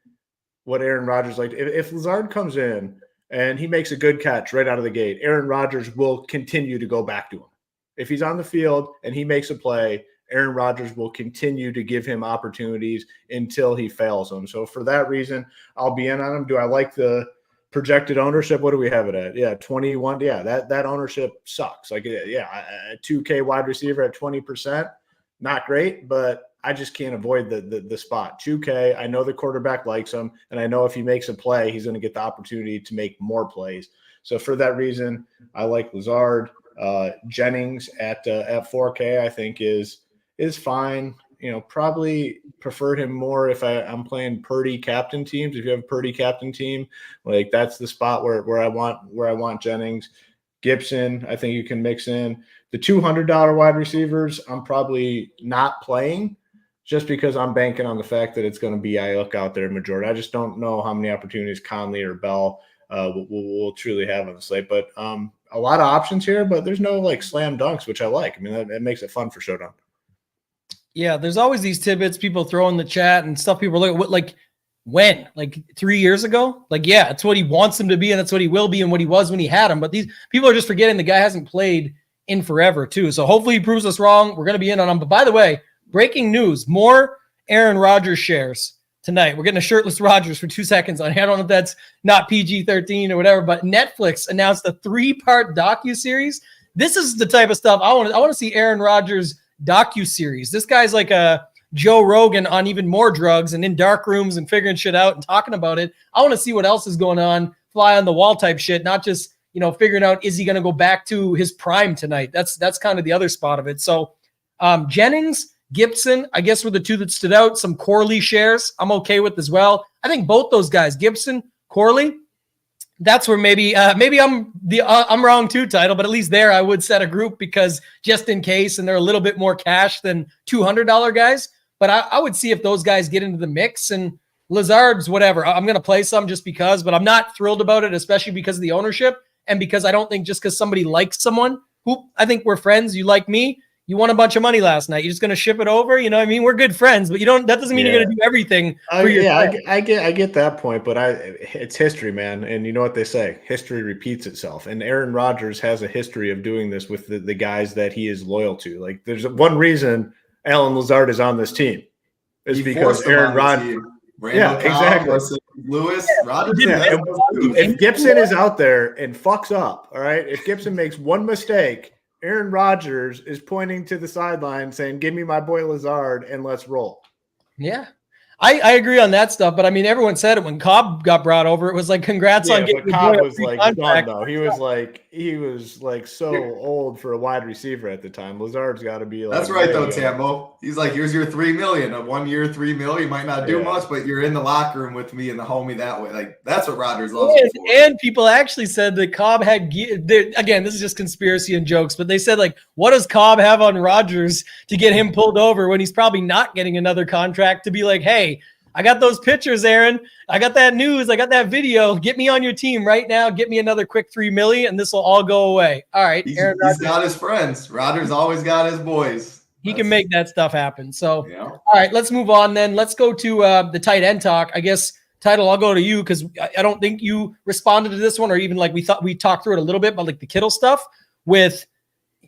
what Aaron Rodgers like. If Lazard comes in and he makes a good catch right out of the gate, Aaron Rodgers will continue to go back to him. If he's on the field and he makes a play, Aaron Rodgers will continue to give him opportunities until he fails them. So for that reason, I'll be in on him. Do I like the projected ownership? What do we have it at? Yeah, 21. Yeah, that ownership sucks. Like, yeah, a 2K wide receiver at 20%, not great, but I just can't avoid the spot. 2K, I know the quarterback likes him, and I know if he makes a play, he's going to get the opportunity to make more plays. So for that reason, I like Lazard. Jennings at 4K, I think is fine. Probably prefer him more if I'm playing Purdy captain teams. If you have a Purdy captain team, like that's the spot where I want Jennings. Gibson, I think you can mix in. The $200 wide receivers, I'm probably not playing just because I'm banking on the fact that it's going to be Ayuk out there majority. I just don't know how many opportunities Conley or Bell will truly have on the slate. But a lot of options here, but there's no like slam dunks, which I like. I mean, that makes it fun for Showdown. Yeah, there's always these tidbits people throw in the chat and stuff people look at, like when? Like 3 years ago? Like, yeah, it's what he wants him to be, and that's what he will be and what he was when he had him. But these people are just forgetting the guy hasn't played in forever, too. So hopefully he proves us wrong. We're going to be in on him. But by the way, breaking news, more Aaron Rodgers shares tonight. We're getting a shirtless Rodgers for 2 seconds on here. I don't know if that's not PG-13 or whatever, but Netflix announced a 3-part docuseries. This is the type of stuff I want to see Aaron Rodgers docuseries. This guy's like a Joe Rogan on even more drugs and in dark rooms and figuring shit out and talking about it. I want to see what else is going on, fly on the wall type shit, not just, figuring out, is he going to go back to his prime tonight? That's kind of the other spot of it. So Jennings, Gibson, I guess, were the two that stood out. Some Corley shares I'm okay with as well. I think both those guys, Gibson, Corley, that's where maybe I'm wrong too, title, but at least there I would set a group because just in case, and they're a little bit more cash than $200 guys. But I would see if those guys get into the mix, and Lazard's whatever. I'm going to play some just because, but I'm not thrilled about it, especially because of the ownership and because I don't think just because somebody likes someone who I think we're friends, you like me, you won a bunch of money last night. You're just going to ship it over. You know what I mean? We're good friends, but that doesn't mean you're going to do everything. I get that point, but it's history, man. And you know what they say, history repeats itself. And Aaron Rodgers has a history of doing this with the guys that he is loyal to. Like there's one reason Alan Lazard is on this team is because Aaron Rodgers. Yeah, exactly. Lewis, Rodgers. Yeah. If Gibson is out there and fucks up, all right, if Gibson makes one mistake, Aaron Rodgers is pointing to the sideline saying, give me my boy Lazard and let's roll. Yeah. I agree on that stuff, but I mean, everyone said it when Cobb got brought over. It was like, congrats on getting the Cobb was like done though. He was like so old for a wide receiver at the time. Lazard's got to be like. That's right though, Tambo. He's like, here's your $3 million. A 1 year, $3 million. You might not do much, but you're in the locker room with me and the homie that way. Like that's what Rodgers loves. And people actually said that Cobb had again. This is just conspiracy and jokes, but they said like, what does Cobb have on Rodgers to get him pulled over when he's probably not getting another contract to be like, hey. I got those pictures, Aaron. I got that news. I got that video. Get me on your team right now. Get me another quick $3 million, and this will all go away. All right, he's got his friends. Rodgers always got his boys. He can make that stuff happen. So, All right, let's move on then. Let's go to the tight end talk. I guess, Title, I'll go to you because I don't think you responded to this one, or even like we thought we talked through it a little bit, but like the Kittle stuff with,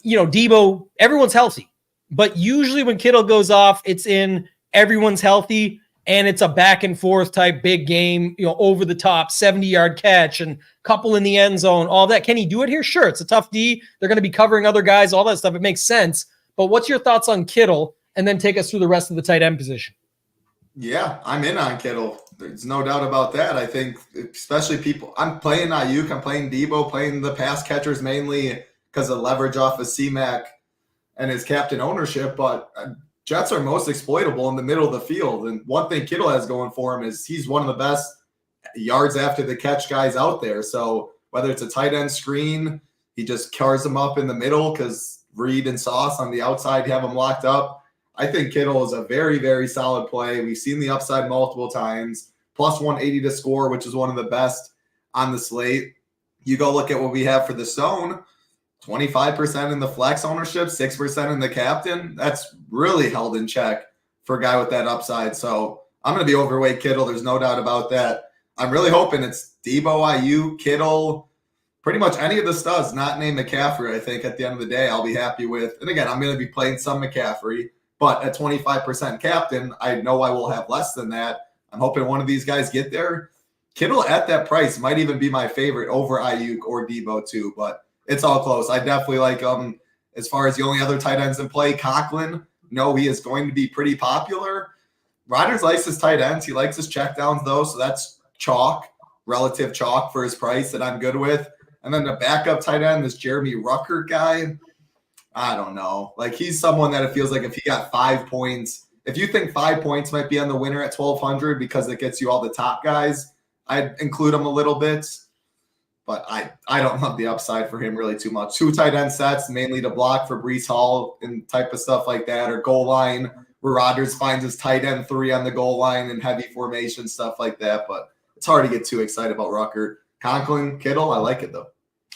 Debo, everyone's healthy. But usually when Kittle goes off, it's in everyone's healthy. And it's a back and forth type big game, over the top, 70-yard catch and couple in the end zone, all that. Can he do it here? Sure. It's a tough D. They're going to be covering other guys, all that stuff. It makes sense. But what's your thoughts on Kittle? And then take us through the rest of the tight end position. Yeah, I'm in on Kittle. There's no doubt about that. I think especially I'm playing Ayuk, I'm playing Debo, playing the pass catchers mainly because of leverage off of C-Mac and his captain ownership. But Jets are most exploitable in the middle of the field. And one thing Kittle has going for him is he's one of the best yards after the catch guys out there. So whether it's a tight end screen, he just cars them up in the middle because Reed and Sauce on the outside have them locked up. I think Kittle is a very, very solid play. We've seen the upside multiple times. Plus 180 to score, which is one of the best on the slate. You go look at what we have for the zone. 25% in the flex ownership, 6% in the captain. That's really held in check for a guy with that upside. So I'm going to be overweight Kittle. There's no doubt about that. I'm really hoping it's Debo, IU, Kittle, pretty much any of the studs, not named McCaffrey. I think at the end of the day, I'll be happy with. And again, I'm going to be playing some McCaffrey, but at 25% captain, I know I will have less than that. I'm hoping one of these guys get there. Kittle at that price might even be my favorite over Ayuk or Debo too, but it's all close. I definitely like as far as the only other tight ends in play, Conklin. No, he is going to be pretty popular. Rodgers likes his tight ends. He likes his checkdowns though, so that's relative chalk for his price that I'm good with. And then the backup tight end, this Jeremy Ruckert guy, I don't know. Like he's someone that it feels like if he got 5 points, if you think 5 points might be on the winner at 1,200 because it gets you all the top guys, I'd include him a little bit. But I don't love the upside for him really too much. 2 tight end sets, mainly to block for Breece Hall and type of stuff like that, or goal line where Rodgers finds his tight end 3 on the goal line and heavy formation, stuff like that. But it's hard to get too excited about Ruckert. Conklin, Kittle, I like it though.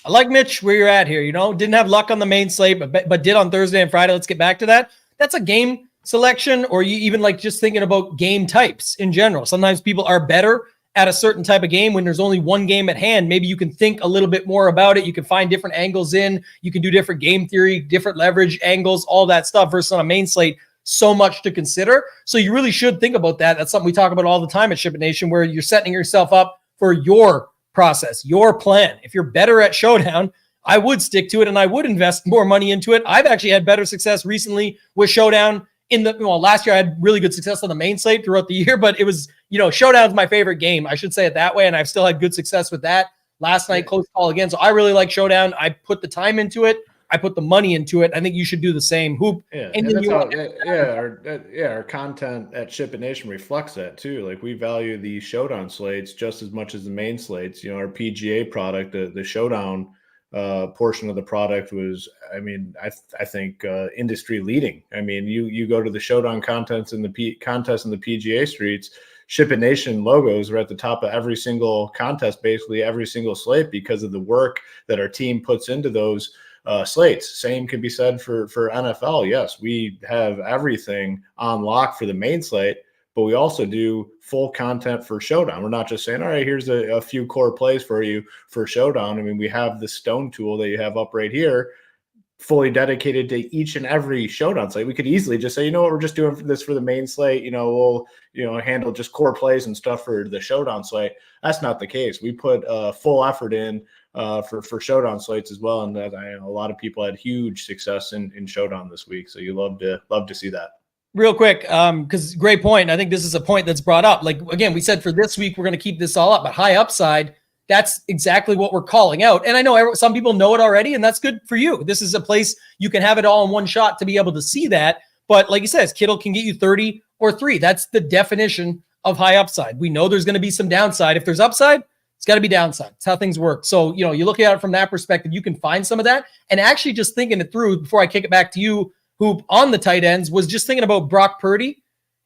I like Mitch where you're at here. Didn't have luck on the main slate, but did on Thursday and Friday. Let's get back to that. That's a game selection, or you even like just thinking about game types in general. Sometimes people are better at a certain type of game when there's only one game at hand. Maybe you can think a little bit more about it. You can find different angles in. You can do different game theory, different leverage angles, all that stuff versus on a main slate. So much to consider. So you really should think about that. That's something we talk about all the time at SHIPIT Nation, where you're setting yourself up for your process, your plan. If you're better at Showdown, I would stick to it and I would invest more money into it. I've actually had better success recently with Showdown. Last year I had really good success on the main slate throughout the year, but it was, Showdown's my favorite game. I should say it that way. And I've still had good success with that. Last night, close call again. So I really like Showdown. I put the time into it. I put the money into it. I think you should do the same. Hoop. Yeah, and and that's how, our content at SHIPIT Nation reflects that too. Like we value the showdown slates just as much as the main slates. You know, our PGA product, the showdown portion of the product was, I mean, I think industry leading. I mean, you go to the showdown contests in the contest in the PGA streets, SHIPIT Nation logos are at the top of every single contest, basically every single slate, because of the work that our team puts into those slates. Same can be said for NFL. Yes, we have everything on lock for the main slate, but we also do full content for Showdown. We're not just saying, all right, here's a few core plays for you for Showdown. I mean, we have the Stone tool that you have up right here, fully dedicated to each and every Showdown slate. We could easily just say, you know what, we're just doing this for the main slate. You know, we'll handle just core plays and stuff for the Showdown slate. That's not the case. We put full effort in for Showdown slates as well, and that I know a lot of people had huge success in Showdown this week. So you love to see that. Real quick, because great point. I think this is a point that's brought up. Like, again, we said for this week, we're going to keep this all up, but high upside, that's exactly what we're calling out. And I know some people know it already, and that's good for you. This is a place you can have it all in one shot to be able to see that. But like you said, Kittle can get you 30 or 3. That's the definition of high upside. We know there's going to be some downside. If there's upside, it's got to be downside. It's how things work. So, you look at it from that perspective, you can find some of that. And actually just thinking it through before I kick it back to you, Hoop, on the tight ends, was just thinking about Brock Purdy.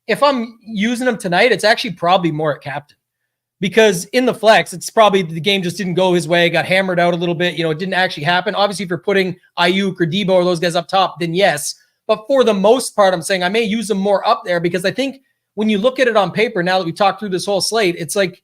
If I'm using him tonight, it's actually probably more at captain. Because in the flex, it's probably the game just didn't go his way, got hammered out a little bit. It didn't actually happen. Obviously, if you're putting Ayuk or Debo or those guys up top, then yes. But for the most part, I'm saying I may use them more up there, because I think when you look at it on paper, now that we talked through this whole slate, it's like,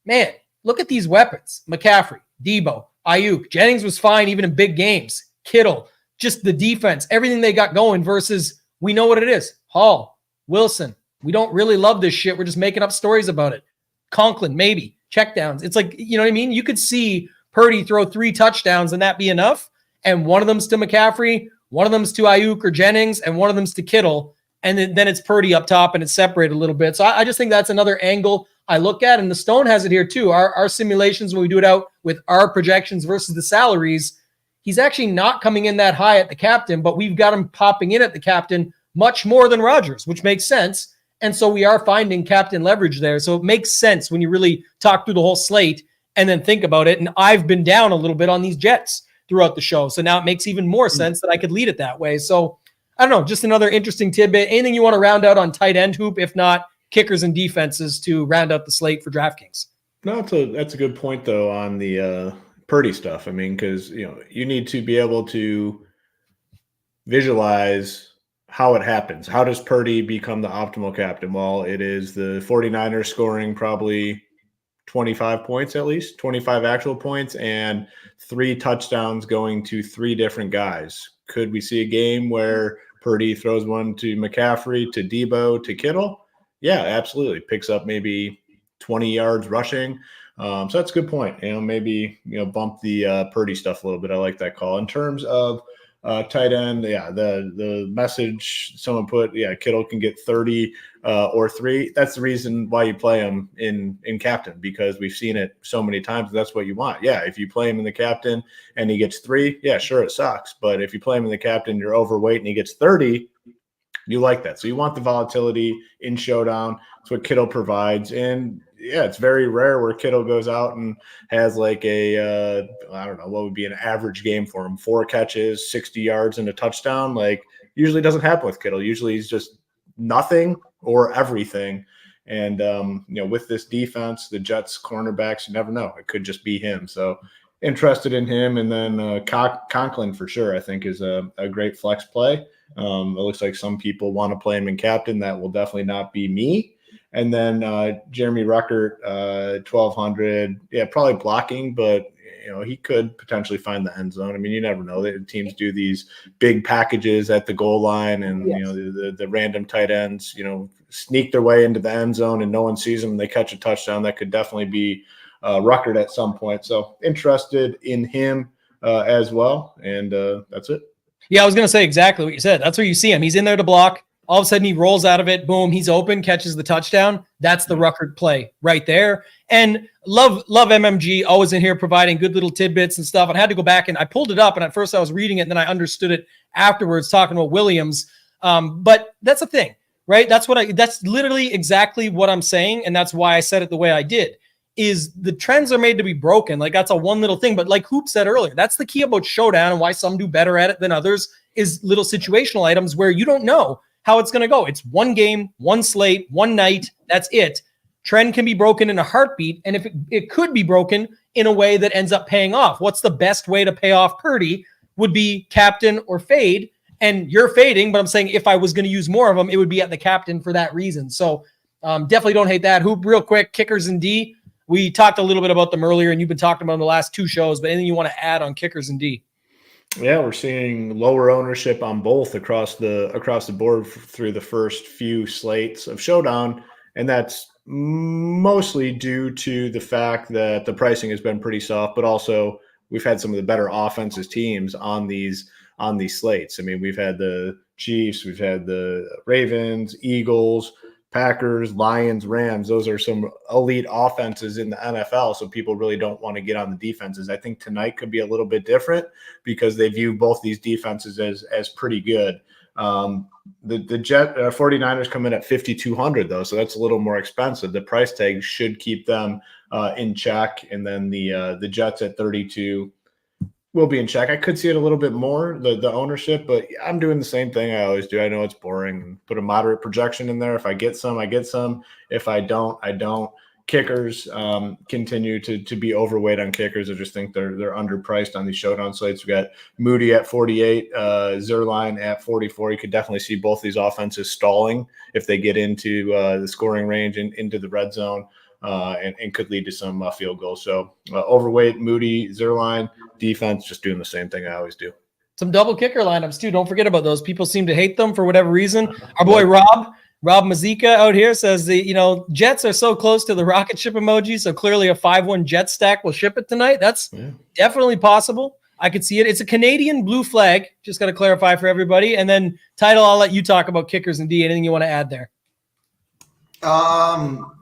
man, look at these weapons. McCaffrey, Debo, Ayuk. Jennings was fine even in big games. Kittle, just the defense, everything they got going versus we know what it is. Hall, Wilson. We don't really love this shit. We're just making up stories about it. Conklin, maybe. Checkdowns. It's like, you know what I mean? You could see Purdy throw 3 touchdowns and that be enough. And one of them's to McCaffrey, one of them's to Ayuk or Jennings, and one of them's to Kittle. And then it's Purdy up top and it's separated a little bit. So I just think that's another angle I look at. And the Stone has it here too. Our simulations, when we do it out with our projections versus the salaries, he's actually not coming in that high at the captain, but we've got him popping in at the captain much more than Rodgers, which makes sense. And so we are finding captain leverage there. So it makes sense when you really talk through the whole slate and then think about it. And I've been down a little bit on these Jets throughout the show. So now it makes even more sense that I could lead it that way. So I don't know, just another interesting tidbit. Anything you want to round out on tight end, Hoop? If not, kickers and defenses to round out the slate for DraftKings. No, that's a good point though on the Purdy stuff. I mean, because you need to be able to visualize how it happens. How does Purdy become the optimal captain? Well, it is the 49ers scoring probably 25 points, at least 25 actual points, and 3 touchdowns going to 3 different guys. Could we see a game where Purdy throws one to McCaffrey, to Debo, to Kittle? Yeah, absolutely. Picks up maybe 20 yards rushing. So that's a good point. Maybe bump the Purdy stuff a little bit. I like that call. In terms of tight end, yeah, the message someone put, yeah, Kittle can get 30 or 3. That's the reason why you play him in captain, because we've seen it so many times. That's what you want. Yeah, if you play him in the captain and he gets 3, yeah, sure, it sucks. But if you play him in the captain, you're overweight and he gets 30, you like that. So you want the volatility in Showdown. That's what Kittle provides. And yeah, it's very rare where Kittle goes out and has like a, I don't know, what would be an average game for him? 4 catches, 60 yards and a touchdown. Like usually doesn't happen with Kittle. Usually he's just nothing or everything. And, with this defense, the Jets cornerbacks, you never know. It could just be him. So interested in him. And then Conklin for sure, I think is a great flex play. It looks like some people want to play him in captain. That will definitely not be me. And then Jeremy Ruckert, 1,200. Yeah, probably blocking, but he could potentially find the end zone. I mean, you never know. The teams do these big packages at the goal line, and yes, the random tight ends, sneak their way into the end zone, and no one sees them. And they catch a touchdown. That could definitely be Ruckert at some point. So interested in him as well. And that's it. Yeah, I was going to say exactly what you said. That's where you see him. He's in there to block. All of a sudden he rolls out of it. Boom. He's open, catches the touchdown. That's the Ruckert play right there. And love MMG, always in here providing good little tidbits and stuff. And I had to go back and I pulled it up, and at first I was reading it and then I understood it afterwards talking about Williams. But that's the thing, right? That's literally exactly what I'm saying. And that's why I said it the way I did, is the trends are made to be broken. Like that's a one little thing, but like Hoop said earlier, that's the key about Showdown and why some do better at it than others is little situational items where you don't know how it's going to go. It's one game, one slate, one night. That's it. Trend can be broken in a heartbeat. And if it could be broken in a way that ends up paying off. What's the best way to pay off Purdy would be captain or fade. And you're fading, but I'm saying if I was going to use more of them, it would be at the captain for that reason. So definitely don't hate that. Hoop, real quick, kickers and D. We talked a little bit about them earlier, and you've been talking about them the last two shows, but anything you want to add on kickers and D? Yeah, we're seeing lower ownership on both across the board through the first few slates of Showdown, and that's mostly due to the fact that the pricing has been pretty soft, but also we've had some of the better offensive teams on these slates. I mean, we've had the Chiefs, we've had the Ravens, Eagles, Packers, Lions, Rams. Those are some elite offenses in the NFL, so people really don't want to get on the defenses. I think tonight could be a little bit different because they view both these defenses as pretty good. The Jet 49ers come in at 5,200 though, so that's a little more expensive. The price tag should keep them in check, and then the Jets at 32 will be in check. I could see it a little bit more, the ownership, but I'm doing the same thing I always do. I know it's boring. Put a moderate projection in there. If I get some, I get some. If I don't, I don't. Kickers continue to be overweight on kickers. I just think they're underpriced on these Showdown slates. We got Moody at 48, Zerline at 44. You could definitely see both these offenses stalling if they get into the scoring range and into the red zone. And could lead to some field goals. So overweight, Moody, Zerline, defense, just doing the same thing I always do. Some double kicker lineups too. Don't forget about those. People seem to hate them for whatever reason. Our boy Rob Mazika out here says Jets are so close to the rocket ship emoji, so clearly a 5-1 Jet stack will ship it tonight. That's definitely possible. I could see it. It's a Canadian blue flag. Just got to clarify for everybody. And then Title, I'll let you talk about kickers and D. Anything you want to add there? I'm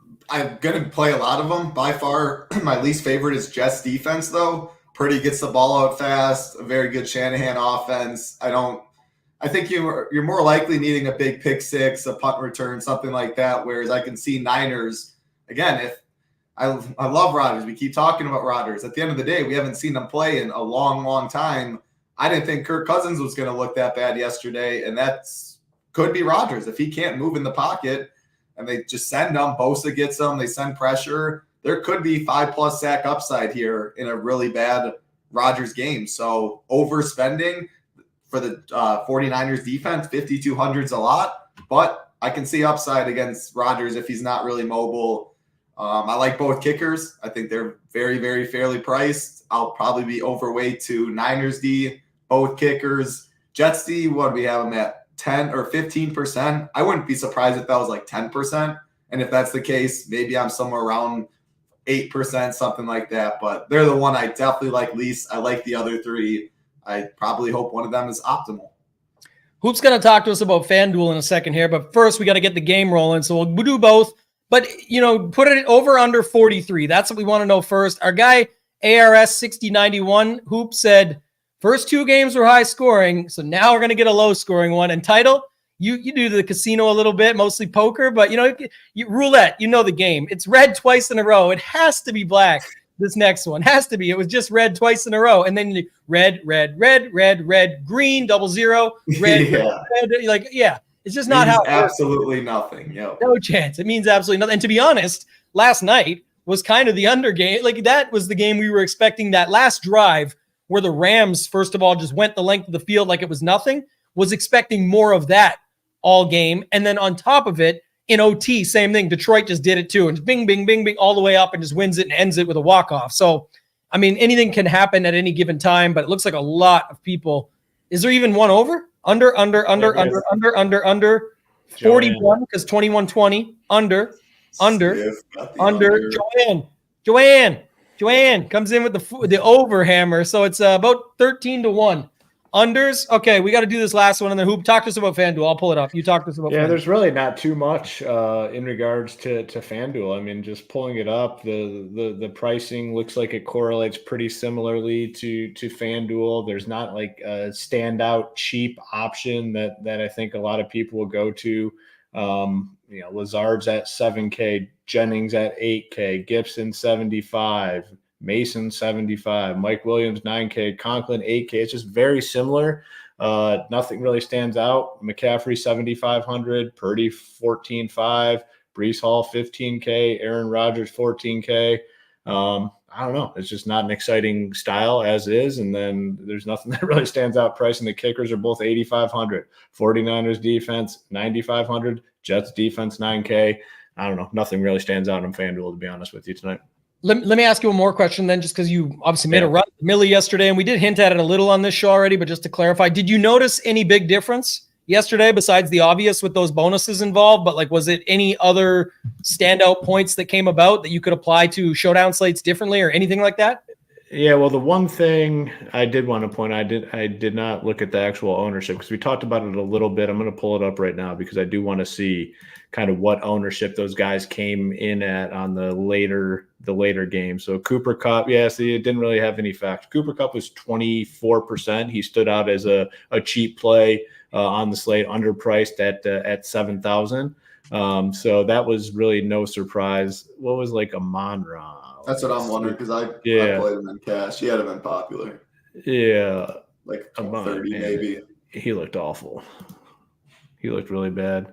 going to play a lot of them. By far, my least favorite is Jets defense, though. Purdy gets the ball out fast, a very good Shanahan offense. I think you're more likely needing a big pick six, a punt return, something like that, whereas I can see Niners. Again, if I love Rodgers. We keep talking about Rodgers. At the end of the day, we haven't seen him play in a long, long time. I didn't think Kirk Cousins was going to look that bad yesterday, and that's could be Rodgers. If he can't move in the pocket, and they just send them, Bosa gets them, they send pressure, there could be 5+ sack upside here in a really bad Rodgers game. So overspending for the 49ers defense, 5,200 is a lot, but I can see upside against Rodgers if he's not really mobile. I like both kickers. I think they're very, very fairly priced. I'll probably be overweight to Niners D, both kickers. Jets D, what do we have them at? 10 or 15%. I wouldn't be surprised if that was like 10%. And if that's the case, maybe I'm somewhere around 8%, something like that. But they're the one I definitely like least. I like the other three. I probably hope one of them is optimal. Hoop's going to talk to us about FanDuel in a second here, but first we got to get the game rolling. So we'll do both. But, put it over under 43. That's what we want to know first. Our guy, ARS 6091, Hoop said, first two games were high scoring, so now we're going to get a low scoring one. And Title, you do the casino a little bit, mostly poker, but you roulette, the game. It's red twice in a row. It has to be black. This next one has to be. It was just red twice in a row, and then red, green, 00, red, red. It's just not how it works. Absolutely nothing. Yep. No chance. It means absolutely nothing. And to be honest, last night was kind of the under game. That was the game we were expecting. That last drive where the Rams, first of all, just went the length of the field like it was nothing, was expecting more of that all game. And then on top of it, in OT, same thing. Detroit just did it too. And bing, bing, bing, bing, all the way up and just wins it and ends it with a walk-off. So, anything can happen at any given time, but it looks like a lot of people. Is there even one over? Under, 41, because 21-20, under. Joanne comes in with the over hammer. So it's about 13-1 Unders. Okay, we got to do this last one, and then Hoop, talk to us about FanDuel. I'll pull it up. You talk to us about FanDuel. There's really not too much in regards to FanDuel. I mean, just pulling it up, the pricing looks like it correlates pretty similarly to FanDuel. There's not like a standout cheap option that I think a lot of people will go to. Lazard's at $7K, Jennings at $8K, Gibson 75, Mason 75, Mike Williams 9K, Conklin 8K. It's just very similar. Nothing really stands out. McCaffrey 7,500, Purdy 14.5, Breece Hall 15K, Aaron Rodgers 14K. I don't know. It's just not an exciting style as is. And then there's nothing that really stands out. Pricing the kickers are both 8,500. 49ers defense 9,500. Jets defense 9K. I don't know. Nothing really stands out on FanDuel, to be honest with you tonight. Let me ask you one more question then, just because you obviously made a run with Millie yesterday, and we did hint at it a little on this show already, but just to clarify, did you notice any big difference yesterday besides the obvious with those bonuses involved? But was it any other standout points that came about that you could apply to showdown slates differently or anything like that? Yeah, well, the one thing I did want to point out, I did not look at the actual ownership because we talked about it a little bit. I'm going to pull it up right now because I do want to see kind of what ownership those guys came in at on the later game. So Cooper Kupp, it didn't really have any facts. Cooper Kupp was 24%. He stood out as a cheap play on the slate, underpriced at 7,000. So that was really no surprise. What was like Amon-Ra? That's what I'm wondering because I played him in cash. He had him in popular. Yeah. Like 30 maybe. He looked awful. He looked really bad.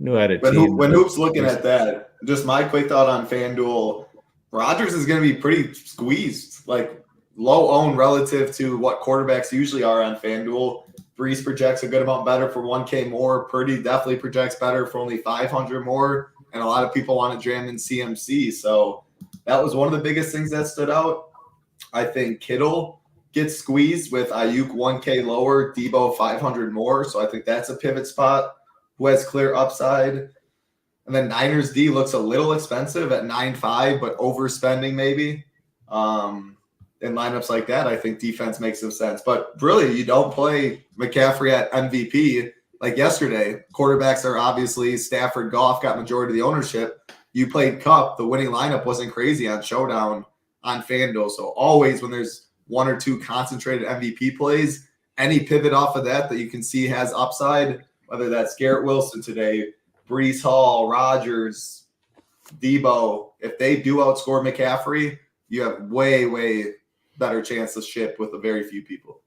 Knew I had a when team. When Hoop's looking at that, just my quick thought on FanDuel, Rodgers is going to be pretty squeezed, like low owned relative to what quarterbacks usually are on FanDuel. Breece projects a good amount better for 1K more. Purdy definitely projects better for only 500 more. And a lot of people want to jam in CMC. So that was one of the biggest things that stood out. I think Kittle gets squeezed with Ayuk 1K lower, Debo 500 more. So I think that's a pivot spot who has clear upside. And then Niners D looks a little expensive at 9.5, but overspending maybe. In lineups like that, I think defense makes some sense. But really, you don't play McCaffrey at MVP like yesterday. Quarterbacks are obviously Stafford, Goff got majority of the ownership. You played Kupp. The winning lineup wasn't crazy on Showdown on FanDuel. So always when there's one or two concentrated MVP plays, any pivot off of that you can see has upside, whether that's Garrett Wilson today, Breece Hall, Rodgers, Debo. If they do outscore McCaffrey, you have way, way better chance to ship with a very few people.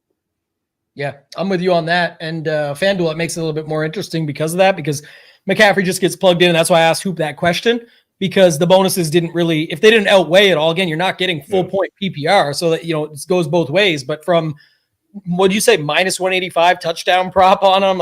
Yeah, I'm with you on that. And FanDuel, it makes it a little bit more interesting because of that, because McCaffrey just gets plugged in. And that's why I asked Hoop that question, because the bonuses didn't really, if they didn't outweigh it all, again, you're not getting full point PPR. So that, it goes both ways. But from, what do you say, minus 185 touchdown prop on him?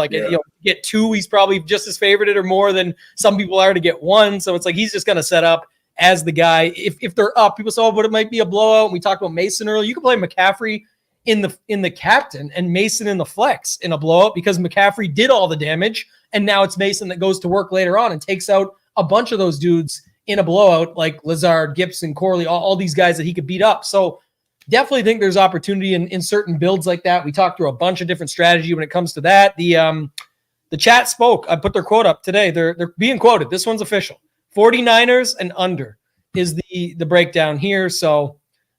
Get two, he's probably just as favorited or more than some people are to get one. So it's like he's just going to set up as the guy. If they're up, people say, but it might be a blowout. And we talked about Mason earlier. You can play McCaffrey in the captain and Mason in the flex in a blowout because McCaffrey did all the damage. And now it's Mason that goes to work later on and takes out a bunch of those dudes in a blowout, like Lazard, Gibson, Corley, all these guys that he could beat up. So definitely think there's opportunity in certain builds like that. We talked through a bunch of different strategy when it comes to that. The chat spoke. I put their quote up today. They're being quoted. This one's official. 49ers and under is the breakdown here. So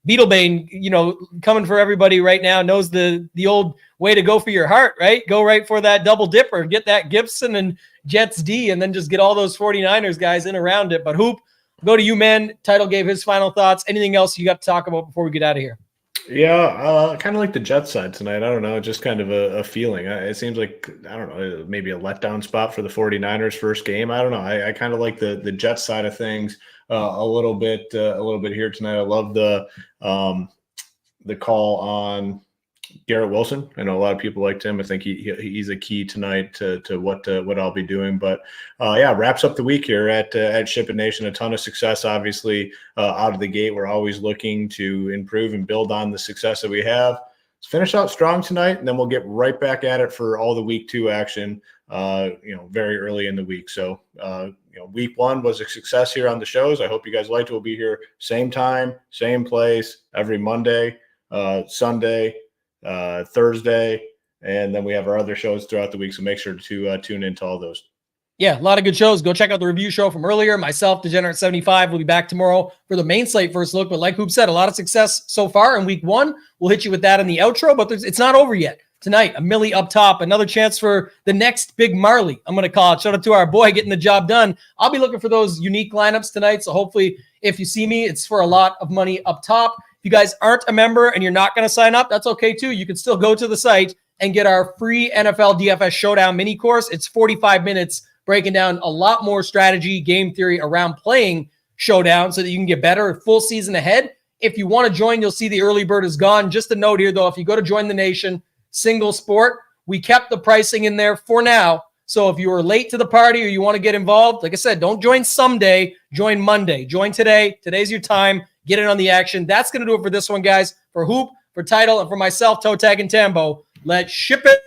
Beetlebane, coming for everybody right now, knows the old way to go for your heart, right? Go right for that double dipper, get that Gibson and Jets D, and then just get all those 49ers guys in around it. But Hoop, go to you, man. Title gave his final thoughts. Anything else you got to talk about before we get out of here? Yeah, kind of like the Jets side tonight. I don't know, just kind of a feeling. It seems like, I don't know, maybe a letdown spot for the 49ers first game. I don't know. I kind of like the Jets side of things a little bit here tonight. I love the call on Garrett Wilson. I know a lot of people liked him. I think he's a key tonight to what I'll be doing. But wraps up the week here at SHIPIT Nation. A ton of success, obviously, out of the gate. We're always looking to improve and build on the success that we have. Let's finish out strong tonight, and then we'll get right back at it for all the week 2 action. Very early in the week. So week 1 was a success here on the shows. I hope you guys liked it. We'll be here same time, same place every Monday, Sunday, Thursday, And then we have our other shows throughout the week. So make sure to tune into all those. Yeah, a lot of good shows. Go check out the review show from earlier. Myself, Degenerate75, will be back tomorrow for the main slate first look. But like Hoop said, a lot of success so far in week 1. We'll hit you with that in the outro, but it's not over yet. Tonight, a milli up top, another chance for the next big Marley, I'm going to call it. Shout out to our boy getting the job done. I'll be looking for those unique lineups tonight. So hopefully, if you see me, it's for a lot of money up top. If you guys aren't a member and you're not going to sign up, that's okay too. You can still go to the site and get our free NFL DFS Showdown mini course. It's 45 minutes breaking down a lot more strategy, game theory around playing Showdown so that you can get better full season ahead. If you want to join, you'll see the early bird is gone. Just a note here, though, if you go to Join the Nation, single sport, we kept the pricing in there for now. So if you were late to the party or you want to get involved, like I said, don't join someday, join Monday. Join today. Today's your time. Get in on the action. That's going to do it for this one, guys. For Hoop, for Title, and for myself, ToeTagginTambo. Let's ship it.